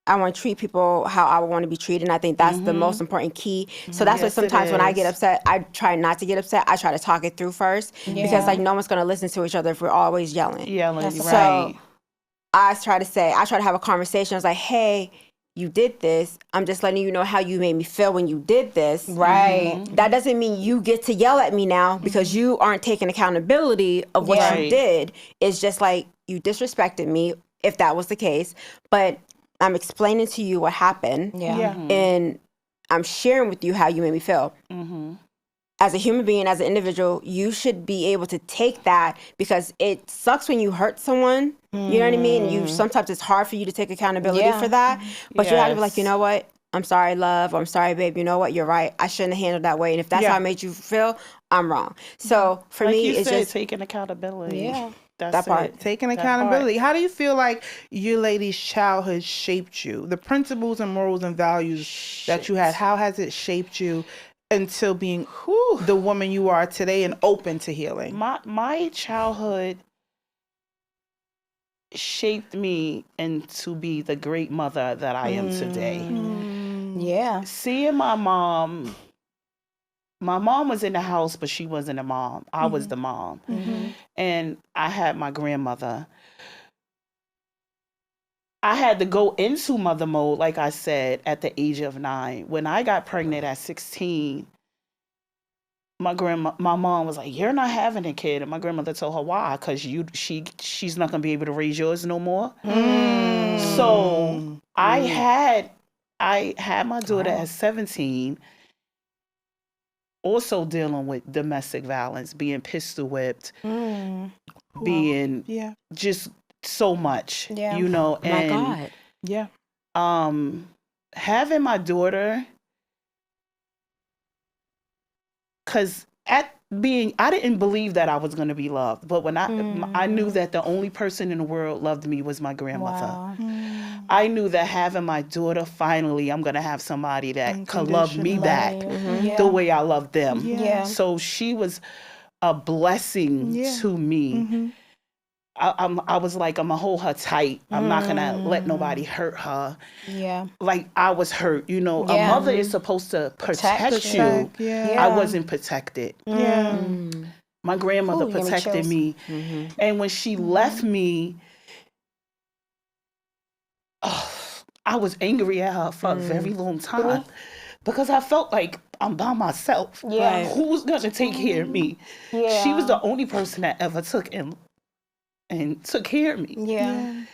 I want to treat people how I want to be treated. And I think that's the most important key. So that's why sometimes when I get upset, I try not to get upset. I try to talk it through first. Because like no one's going to listen to each other if we're always yelling. So I try to have a conversation. I was like, hey, you did this. I'm just letting you know how you made me feel when you did this. Right. That doesn't mean you get to yell at me now because you aren't taking accountability of what you did. It's just like you disrespected me, if that was the case. But I'm explaining to you what happened. And I'm sharing with you how you made me feel. As a human being, as an individual, you should be able to take that because it sucks when you hurt someone. You know what I mean? Sometimes it's hard for you to take accountability for that. But you have to be like, you know what? I'm sorry, love. Or I'm sorry, babe. You know what? You're right. I shouldn't have handled that way. And if that's how I made you feel, I'm wrong. So for me, it's just taking accountability. Yeah. That's that part. Taking accountability. How do you feel like your ladies' childhood shaped you? The principles and morals and values that you had, how has it shaped you until being the woman you are today and open to healing? My childhood shaped me into be the great mother that I am today. Yeah. Seeing my mom was in the house, but she wasn't a mom. I was the mom. And I had my grandmother. I had to go into mother mode, like I said, at the age of 9. When I got pregnant at 16, my mom was like, "You're not having a kid." And my grandmother told her why, because she's not gonna be able to raise yours no more. So I had my daughter at 17, also dealing with domestic violence, being pistol whipped, being just so much, you know. And my God. Having my daughter, because I didn't believe that I was going to be loved, but when I knew that the only person in the world loved me was my grandmother. I knew that having my daughter, finally, I'm going to have somebody that could love me back the way I loved them. So she was a blessing to me. I was like, I'm going to hold her tight. I'm not going to let nobody hurt her. Like I was hurt, you know. A mother is supposed to protect you. I wasn't protected. My grandmother protected me. And when she left me, I was angry at her for a very long time because I felt like I'm by myself. Who's going to take care of me? She was the only person that ever took took care of me.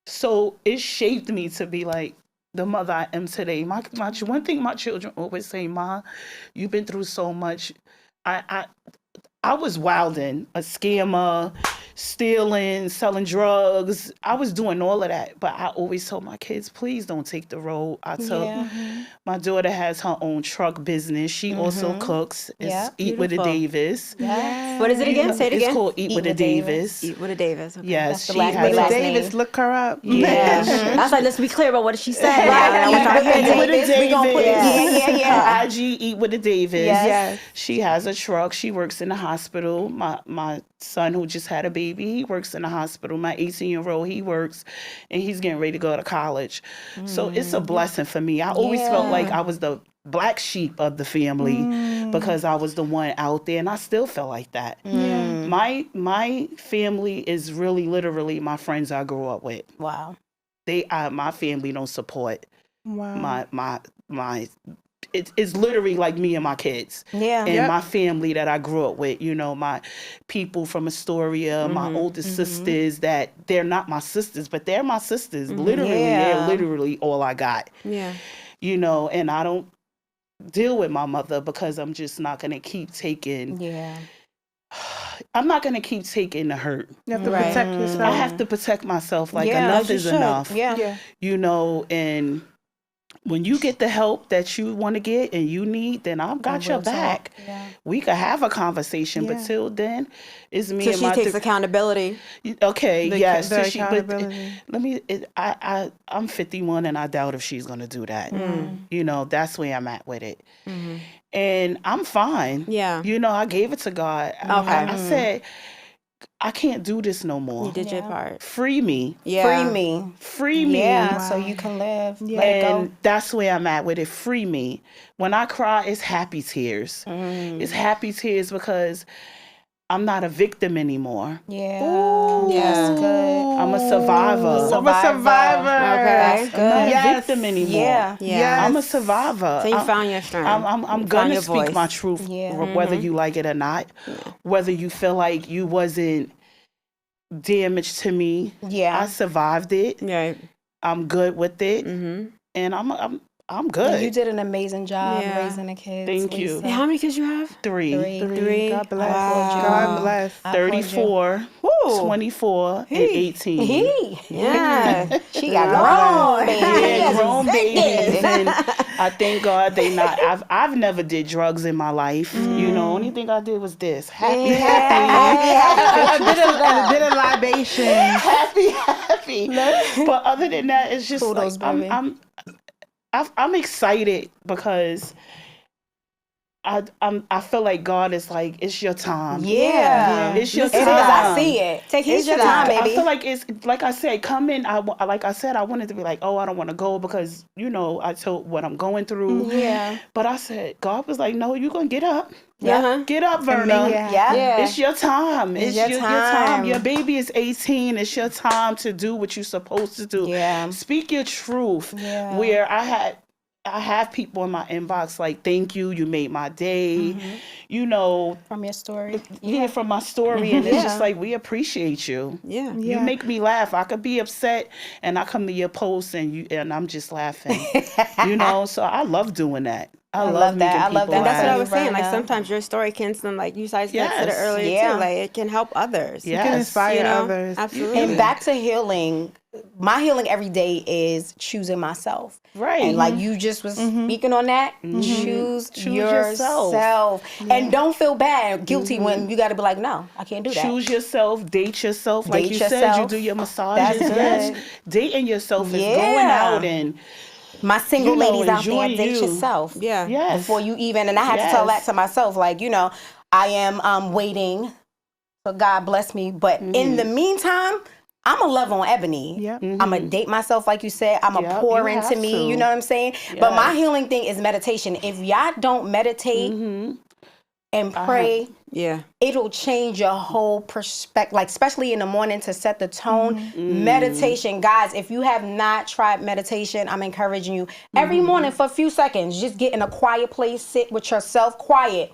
So it shaped me to be like the mother I am today. My one thing my children always say, "Ma, you've been through so much." I was wilding, a scammer, stealing, selling drugs. I was doing all of that. But I always told my kids, please don't take the road I took. My daughter has her own truck business. She also cooks. It's Eat with a Davis. What is it again? Say it again. It's called Eat with a Davis. Eat with a Davis. Okay. Yes. Eat with a Davis. Look her up. I was like, let's be clear about what she said. Eat with a Davis. We gonna put it Her IG, Eat with a Davis. Yes. She has a truck. She works in the hospital. My son, who just had a baby, he works in the hospital. My 18-year-old, he works, and he's getting ready to go to college. So it's a blessing for me. I always felt like I was the black sheep of the family because I was the one out there, and I still feel like that. My family is really literally my friends I grew up with. Wow. My family don't support my it's literally like me and my kids. Yeah. And my family that I grew up with, you know, my people from Astoria, my oldest sisters that they're not my sisters, but they're my sisters. Literally, they're literally all I got. Yeah. You know, and I don't deal with my mother because I'm just not going to keep taking. Yeah. I'm not going to keep taking the hurt. You have to protect yourself. I have to protect myself. Like, enough is enough. Yeah. You know, and when you get the help that you want to get and you need, then I've got your back. Yeah. We could have a conversation, but till then, it's me and she my... takes accountability. Okay, yes. The So accountability. I'm 51 and I doubt if she's going to do that. You know, that's where I'm at with it. And I'm fine. Yeah. You know, I gave it to God. Okay. I said, I can't do this no more. You did your part. Free me. Yeah. Free me. Yeah, so you can live. Let it go. And that's where I'm at with it. Free me. When I cry, it's happy tears. It's happy tears because I'm not a victim anymore. Yeah. Yeah. That's good. I'm a survivor. I'm a survivor. Okay. That's good. I'm not a Yes. victim anymore. Yeah. Yeah. I'm a survivor. So you found your strength. I'm You gonna found your speak voice. my truth, Yeah. whether you like it or not. Whether you feel like you wasn't damaged to me. Yeah. I survived it. Right. I'm good with it, and I'm good. And you did an amazing job Yeah. raising the kids. Thank you. Lisa. Hey, how many kids you have? Three. God bless. Wow. God bless. 34, Woo. 24, and 18. Yeah. She got grown babies. Yeah, grown babies. And I thank God they not. I've never did drugs in my life. You know, only thing I did was this. Happy. A bit of libation. Happy. But other than that, it's just Kudos, like baby. I'm excited because I feel like God is like, it's your time. Yeah. It's your It time. is. I see it. Take It's his your time, time, baby. I feel like it's like I said, come in. Like I said, I wanted to be like, oh, I don't want to go because you know I told what I'm going through. Yeah. But I said, God was like, no, you're gonna get up. Yeah. Get up, Verna. Yeah. It's your time. It's your your time. time. Your baby is 18. It's your time to do what you're supposed to do. Yeah. Speak your truth. Yeah. Where I have people in my inbox like, thank you, you made my day. You know, From your story. from my story. And it's just like, we appreciate you. Yeah. You make me laugh. I could be upset and I come to your post and I'm just laughing. You know, so I love doing that. I love that. I making love people that. And that's what I laugh. was saying. Like Verna. sometimes your story can, like you guys said it Yes. earlier Yeah. too. Like it can help others. Yes. You can inspire You know? others. Absolutely. And back to healing. My healing every day is choosing myself. Right. And like you just was speaking on that, choose yourself. yourself. And don't feel bad, guilty when you got to be like, no, I can't do that. Choose yourself, date yourself. Like Date you said, you yourself. do your massages. That's Yes. good. Dating yourself is Yeah. going out and My single you know, ladies out there, enjoy date you. yourself. Yeah. yes. Before you even, and I had to tell that Yes. to myself, like, you know, I am waiting for God bless me. But in the meantime, I'm going to love on Ebony. Yep. I'm going to date myself, like you said. I'm going to Yep, pour you into have me. to. You know what I'm saying? But my Yes. healing thing is meditation. If y'all don't meditate and pray, Yeah. it'll change your whole perspective, like especially in the morning to set the tone. Meditation, guys, if you have not tried meditation, I'm encouraging you every morning for a few seconds, just get in a quiet place, sit with yourself quiet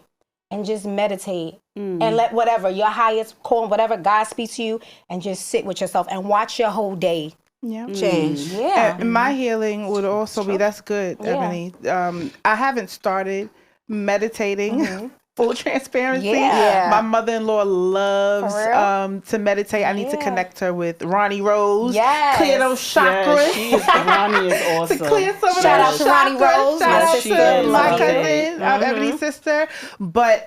and just meditate and let whatever your highest call, whatever God speaks to you, and just sit with yourself and watch your whole day Yeah. Change. Yeah. And my healing would also be, that's good, Yeah. Ebony. I haven't started meditating. Full transparency. Yeah. My mother-in-law loves For real? to meditate. I need to Yeah. connect her with Ronnie Rose. Yes. Clear those chakras. Yes, she is, Ronnie is awesome. To clear some of Shout those out to Ronnie chakras. Rose, Shout my out sister. to She my is cousin, amazing. Ebony's sister. But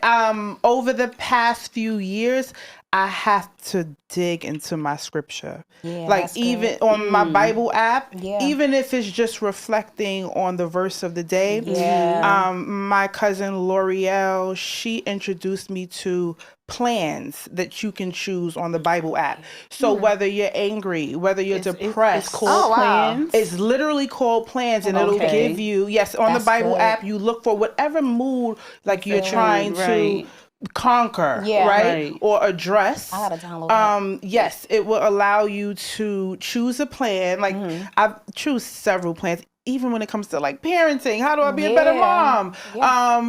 over the past few years, I have to dig into my scripture. Yeah, like that's even good. on my Bible app, Yeah. even if it's just reflecting on the verse of the day. Yeah. My cousin L'Oreal, she introduced me to plans that you can choose on the Bible app. So whether you're angry, whether you're depressed, It's called plans. it's literally called plans, and it'll Okay. give you, yes, on That's the Bible good. app, you look for whatever mood like you're Feeling. trying to Right. conquer, Yeah. right? Right. Or address. I gotta download that. Yes, it will allow you to choose a plan. Like I've choose several plans. even when it comes to like parenting, how do I be a better mom?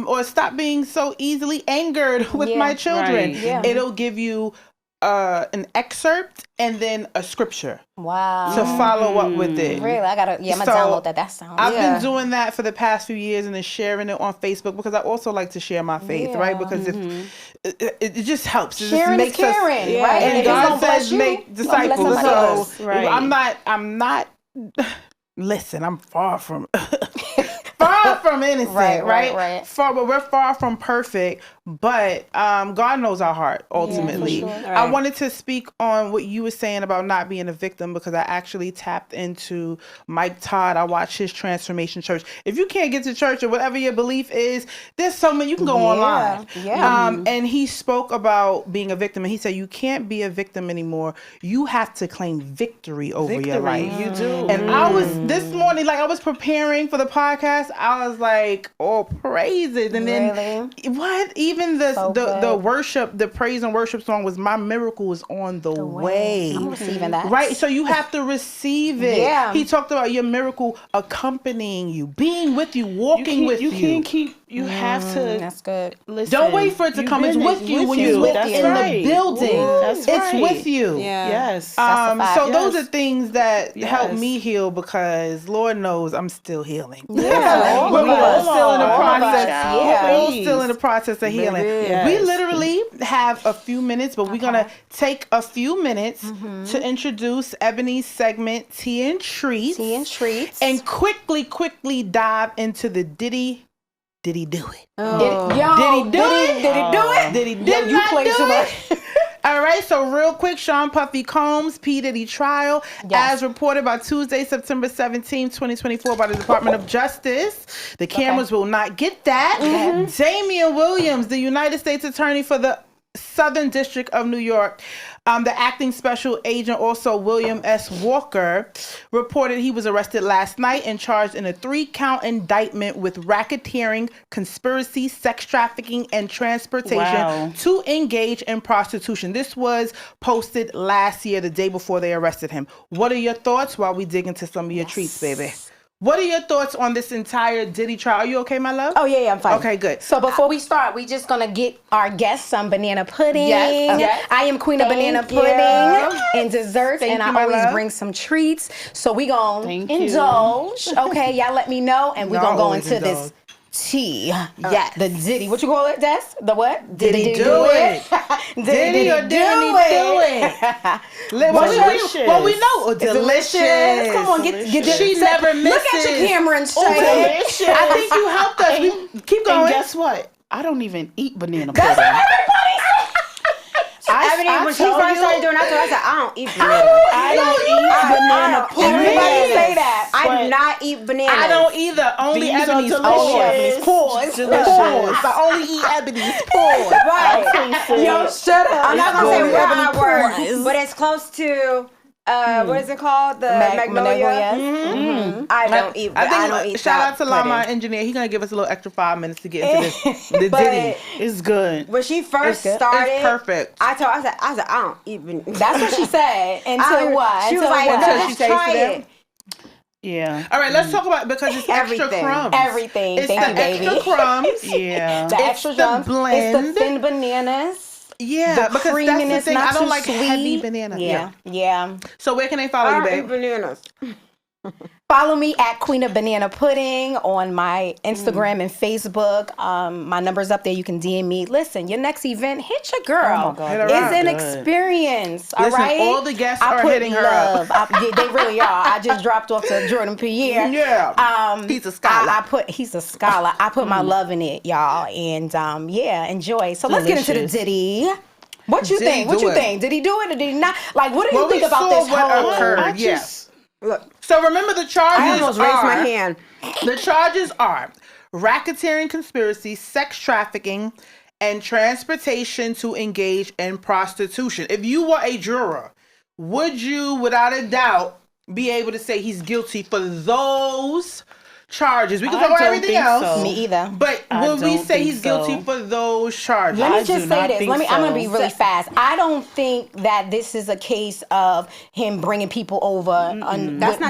Or stop being so easily angered with my children. Right. Yeah. It'll give you an excerpt and then a scripture. Wow. To follow up with it. Really? I'm gonna download that. That sounds I've been doing that for the past few years and then sharing it on Facebook because I also like to share my faith, right? Because if it just helps. It sharing just makes is caring, us, right? And God says make disciples. So I'm not listen, I'm far from innocent, right? We're far from perfect, but God knows our heart ultimately. Yeah, sure. I wanted to speak on what you were saying about not being a victim because I actually tapped into Mike Todd. I watched his Transformation Church. If you can't get to church or whatever your belief is, there's so many, you can go online. Yeah. And he spoke about being a victim, and he said you can't be a victim anymore. You have to claim victory over your life. You do. And I was this morning, like I was preparing for the podcast, I was like, oh, praises. And then what? Even the worship, the praise and worship song was My Miracle is on the way. I'm receiving that. Right? So you have to receive it. Yeah. He talked about your miracle accompanying you, being with you, walking with you. You can't keep, you have to. That's good. Listen, don't wait for it to come. It's with you when you're in the building. That's right. It's with you. Yeah. Yes. So those are things that help me heal because Lord knows I'm still healing. Yeah. We're all still in the process. We're all still in the process of healing. Yes. We literally have a few minutes, but we're going to take a few minutes to introduce Ebony's segment, Tea and Treats. Tea and Treats. And quickly dive into the Did he do it? Did he do it? Did he not do it? All right, so real quick, Sean Puffy Combs, P. Diddy trial, as reported by Tuesday, September 17, 2024 by the Department of Justice. The cameras will not get that. Damian Williams, the United States Attorney for the Southern District of New York, the acting special agent, also William S. Walker, reported he was arrested last night and charged in a 3-count indictment with racketeering, conspiracy, sex trafficking, and transportation to engage in prostitution. This was posted last year, the day before they arrested him. What are your thoughts while we dig into some of your treats, baby? What are your thoughts on this entire Diddy trial? Are you okay, my love? Oh, yeah, I'm fine. Okay, good. So before we start, we just going to get our guests some banana pudding. Yes. I am queen of banana pudding and desserts, and I always bring some treats. So we going to indulge. Okay, y'all let me know, and we're going to go into this tea. Yes. The Diddy. What you call it, Des? The what? Did he do it? Diddy or didn't he do it? Well, we know. Delicious. Come on, get she never misses. Look at your camera and say delicious. I think you helped us. Keep going. And guess what? I don't even eat banana pudding. That's what everybody says. Ebony, when she first started doing that, I said, I don't eat banana. I don't eat banana pudding. Everybody say that. I do not eat bananas. I don't either. Only Ebony's paws. I only eat Ebony's paws. Right. Yo, shut up. I'm not going to say what I word, but it's close to... what is it called? The magnolia. I don't eat. I don't eat. Shout out to Lama, our engineer. He's gonna give us a little extra 5 minutes to get into this. The Diddy is good. When she first started, it's perfect. I said, I don't eat. That's what she said. Until what? She was like, let's try it. Yeah. All right, let's talk about because it's extra crumbs. Everything. It's Thank the you, baby. extra crumbs. The extra crumbs. Blend. It's the thin bananas. Yeah, because that's the thing. I don't like sweet. heavy banana. Yeah. So where can they follow you, babe? I don't eat bananas. Follow me at Queen of Banana Pudding on my Instagram and Facebook. My number's up there. You can DM me. Listen, your next event, hit your girl. It's an experience. All right. All the guests are hitting her up. They really are. I just dropped off to Jordan Pierre. Yeah. He's a scholar. He's a scholar. I put my love in it, y'all. And enjoy. So let's get into the Diddy. What you think? Did he do it or did he not? Like, what do you think about this whole occurred? Yes. Look. So remember the charges. I almost raised my hand. The charges are racketeering, conspiracy, sex trafficking, and transportation to engage in prostitution. If you were a juror, would you, without a doubt, be able to say he's guilty for those charges. We can talk about everything else. So. Me either. But will we say he's guilty for those charges? Let me just say this. I'm going to be really fast. I don't think that this is a case of him bringing people over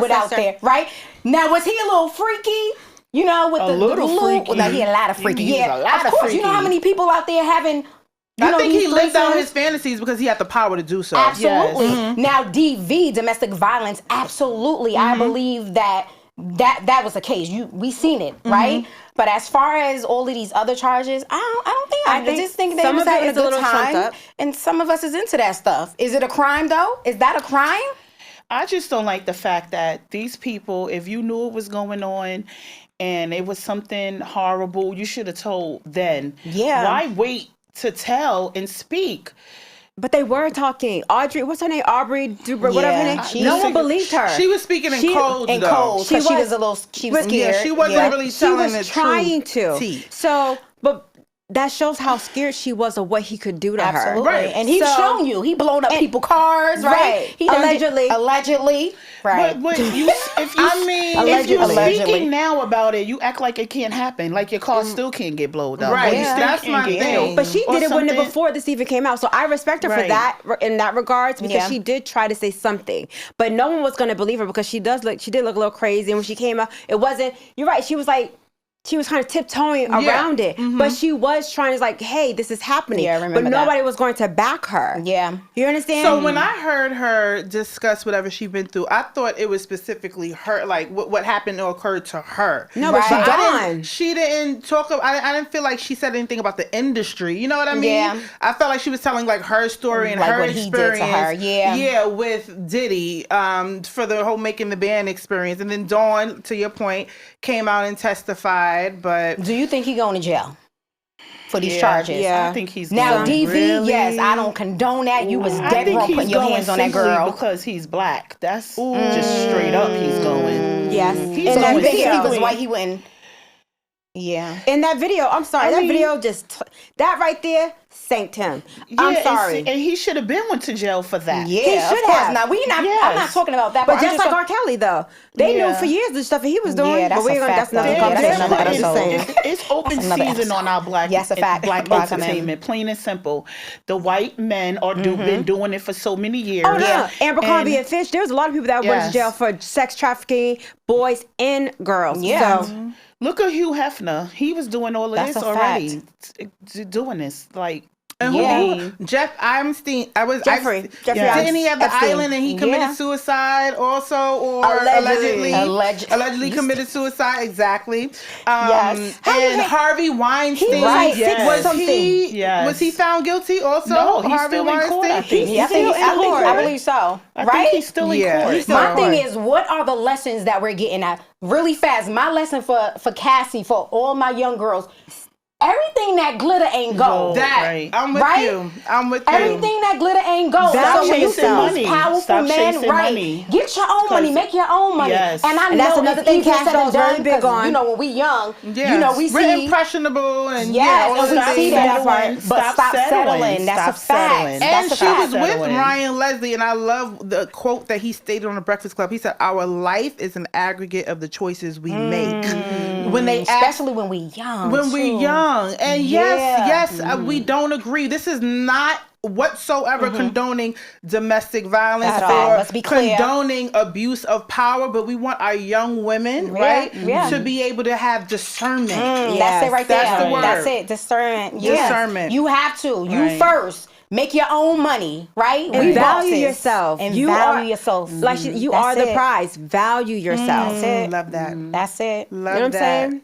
without there, right? Now, was he a little freaky? You know, with the little freaky. No, he had a lot of freaky. Yeah, of course. You know how many people out there having... I think he lived out his fantasies because he had the power to do so. Absolutely. Yes. Now, DV, domestic violence, absolutely. I believe that was the case. We seen it, right? But as far as all of these other charges, I just think they was having a good time, and some of us is into that stuff. Is it a crime though? Is that a crime? I just don't like the fact that these people, if you knew it was going on and it was something horrible, you should have told then. Yeah. Why wait to tell and speak? But they were talking. Audrey, what's her name? Aubrey Dubra, whatever her name. No one believed her. She was speaking in codes, in codes, because she was a little, she was scared. Yeah, she wasn't really telling the truth. She was trying to. So, but that shows how scared she was of what he could do to her. Absolutely. Right. And he's shown you. He blown up people's cars, right? He allegedly. Right. But if you're speaking now about it, you act like it can't happen. Like your car still can't get blown up. Right. That's my thing. But she did it before this even came out. So I respect her for that in that regards, because she did try to say something. But no one was going to believe her because she did look a little crazy. And when she came out, it wasn't, you're right, she was kind of tiptoeing around it. But she was trying to like, hey, this is happening. Yeah, I remember but nobody was going to back her. Yeah. You understand? So when I heard her discuss whatever she'd been through, I thought it was specifically her, like what happened or occurred to her. No, but she's gone. She didn't talk about, I didn't feel like she said anything about the industry. You know what I mean? Yeah. I felt like she was telling like her story and like her what experience. He did to her. Yeah. Yeah, with Diddy, for the whole making the band experience. And then Dawn, to your point, came out and testified, but... Do you think he going to jail for these charges? Yeah, I think he's now going. DV. Really? Yes, I don't condone that. You was dead wrong putting your hands on that girl because he's black. That's just straight up. He's going. Yes, he's in that video. He was white. He wouldn't. Yeah. In that video, I'm sorry. That video just that right there sanked him. I'm sorry. And he should have been went to jail for that. Yeah, he should have. Now I'm not talking about that. But just like R. Kelly, though, they knew for years the stuff that he was doing. Yeah, that's but that's another conversation. It's open season on our black entertainment. Plain and simple. The white men are been doing it for so many years. Oh yeah, Abercrombie and Fitch. There was a lot of people that went to jail for sex trafficking, boys and girls. Yeah. So, look at Hugh Hefner. He was doing all of this already. Doing this like. Jeff Epstein. Jeffrey didn't he have the island and he committed suicide also, or allegedly committed suicide? Exactly. Yes. And Harvey Weinstein. Was he found guilty also? No, he's still in court. I think. I believe so. I think he's still in court. My thing is, what are the lessons that we're getting at? Really fast. My lesson for Cassie, for all my young girls. Everything that glitter ain't gold. I'm with you. Everything that glitter ain't gold. Stop so when you see money. these powerful men, money. Get your own money. Make your own money. Yes. And and that's another thing Cash is very big on. You know, when we young, you know, we we're see impressionable and we see that part. But stop settling. That's a fact. And she was with Ryan Leslie, and I love the quote that he stated on the Breakfast Club. He said, "Our life is an aggregate of the choices we make." Especially when we young. When we young. And yes, we don't agree. This is not whatsoever condoning domestic violence or condoning abuse of power, but we want our young women, to be able to have discernment. That's it right there. That's the word. That's it. Discernment. Discernment. You have to. You first. Make your own money, right? And value yourself. And value yourself. Like you are the prize. Value yourself. That's it. Love that. That's it. Love you know what I'm saying?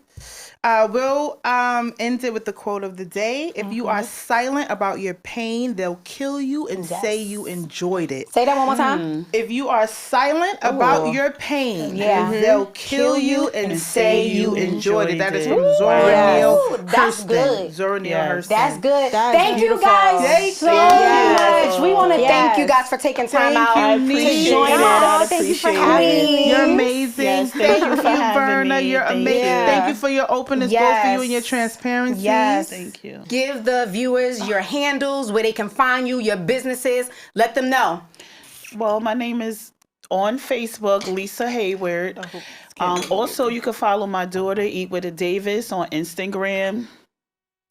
We'll end it with the quote of the day. If you are silent about your pain, they'll kill you and say you enjoyed it. Say that one more time. If you are silent about your pain, they'll kill you and say you enjoyed it. That is from Zora Neale Hurston. That's good. Zora Neale Hurston. That's good. Thank you guys so much. We want to thank you guys for taking time out to join us. Thank you for having me. You're amazing. Thank you, Verna. You're amazing. Thank you for your openness, both for you and your transparency. Yes. Thank you. Give the viewers your handles, where they can find you, your businesses. Let them know. Well, my name is on Facebook, Lisa Hayward. Also, you can follow my daughter, Eat with a Davis, on Instagram.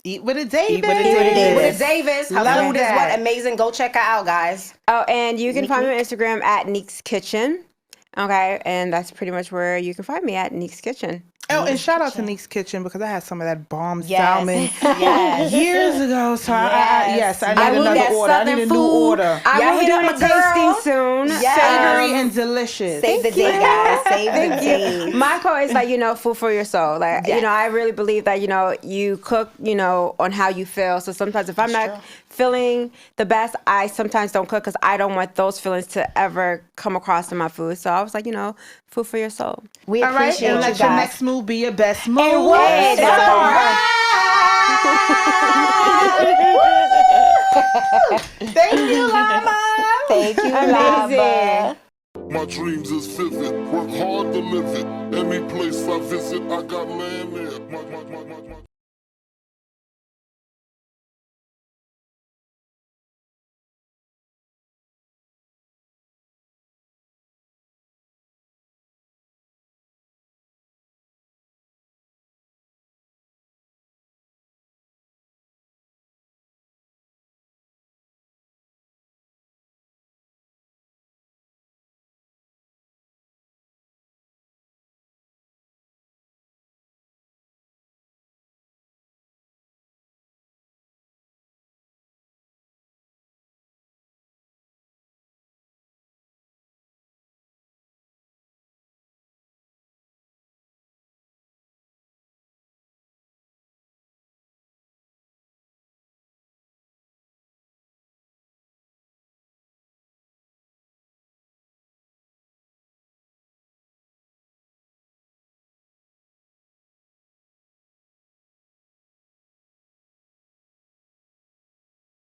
Eat with a Davis. Eat with a Davis. Her food is what? Amazing. Go check her out, guys. Oh, and you can find me on Instagram at Neek's Kitchen. Okay, and that's pretty much where you can find me at Neek's Kitchen. Oh, and shout out to Neek's Kitchen because I had some of that bomb salmon years ago. So I need another order. I need a new order. I will be doing a tasting soon. Savory and delicious. Save the day, guys. Save the day. My quote is like, food for your soul. Like, I really believe that, you cook, on how you feel. So sometimes if I'm not feeling the best, I sometimes don't cook because I don't want those feelings to ever come across in my food. So I was like, food for your soul. We appreciate and let your next move be your best move. And what? Thank you, Llama. Thank you, Llama. My dreams is vivid, work hard to live it. Any place I visit, I got land there.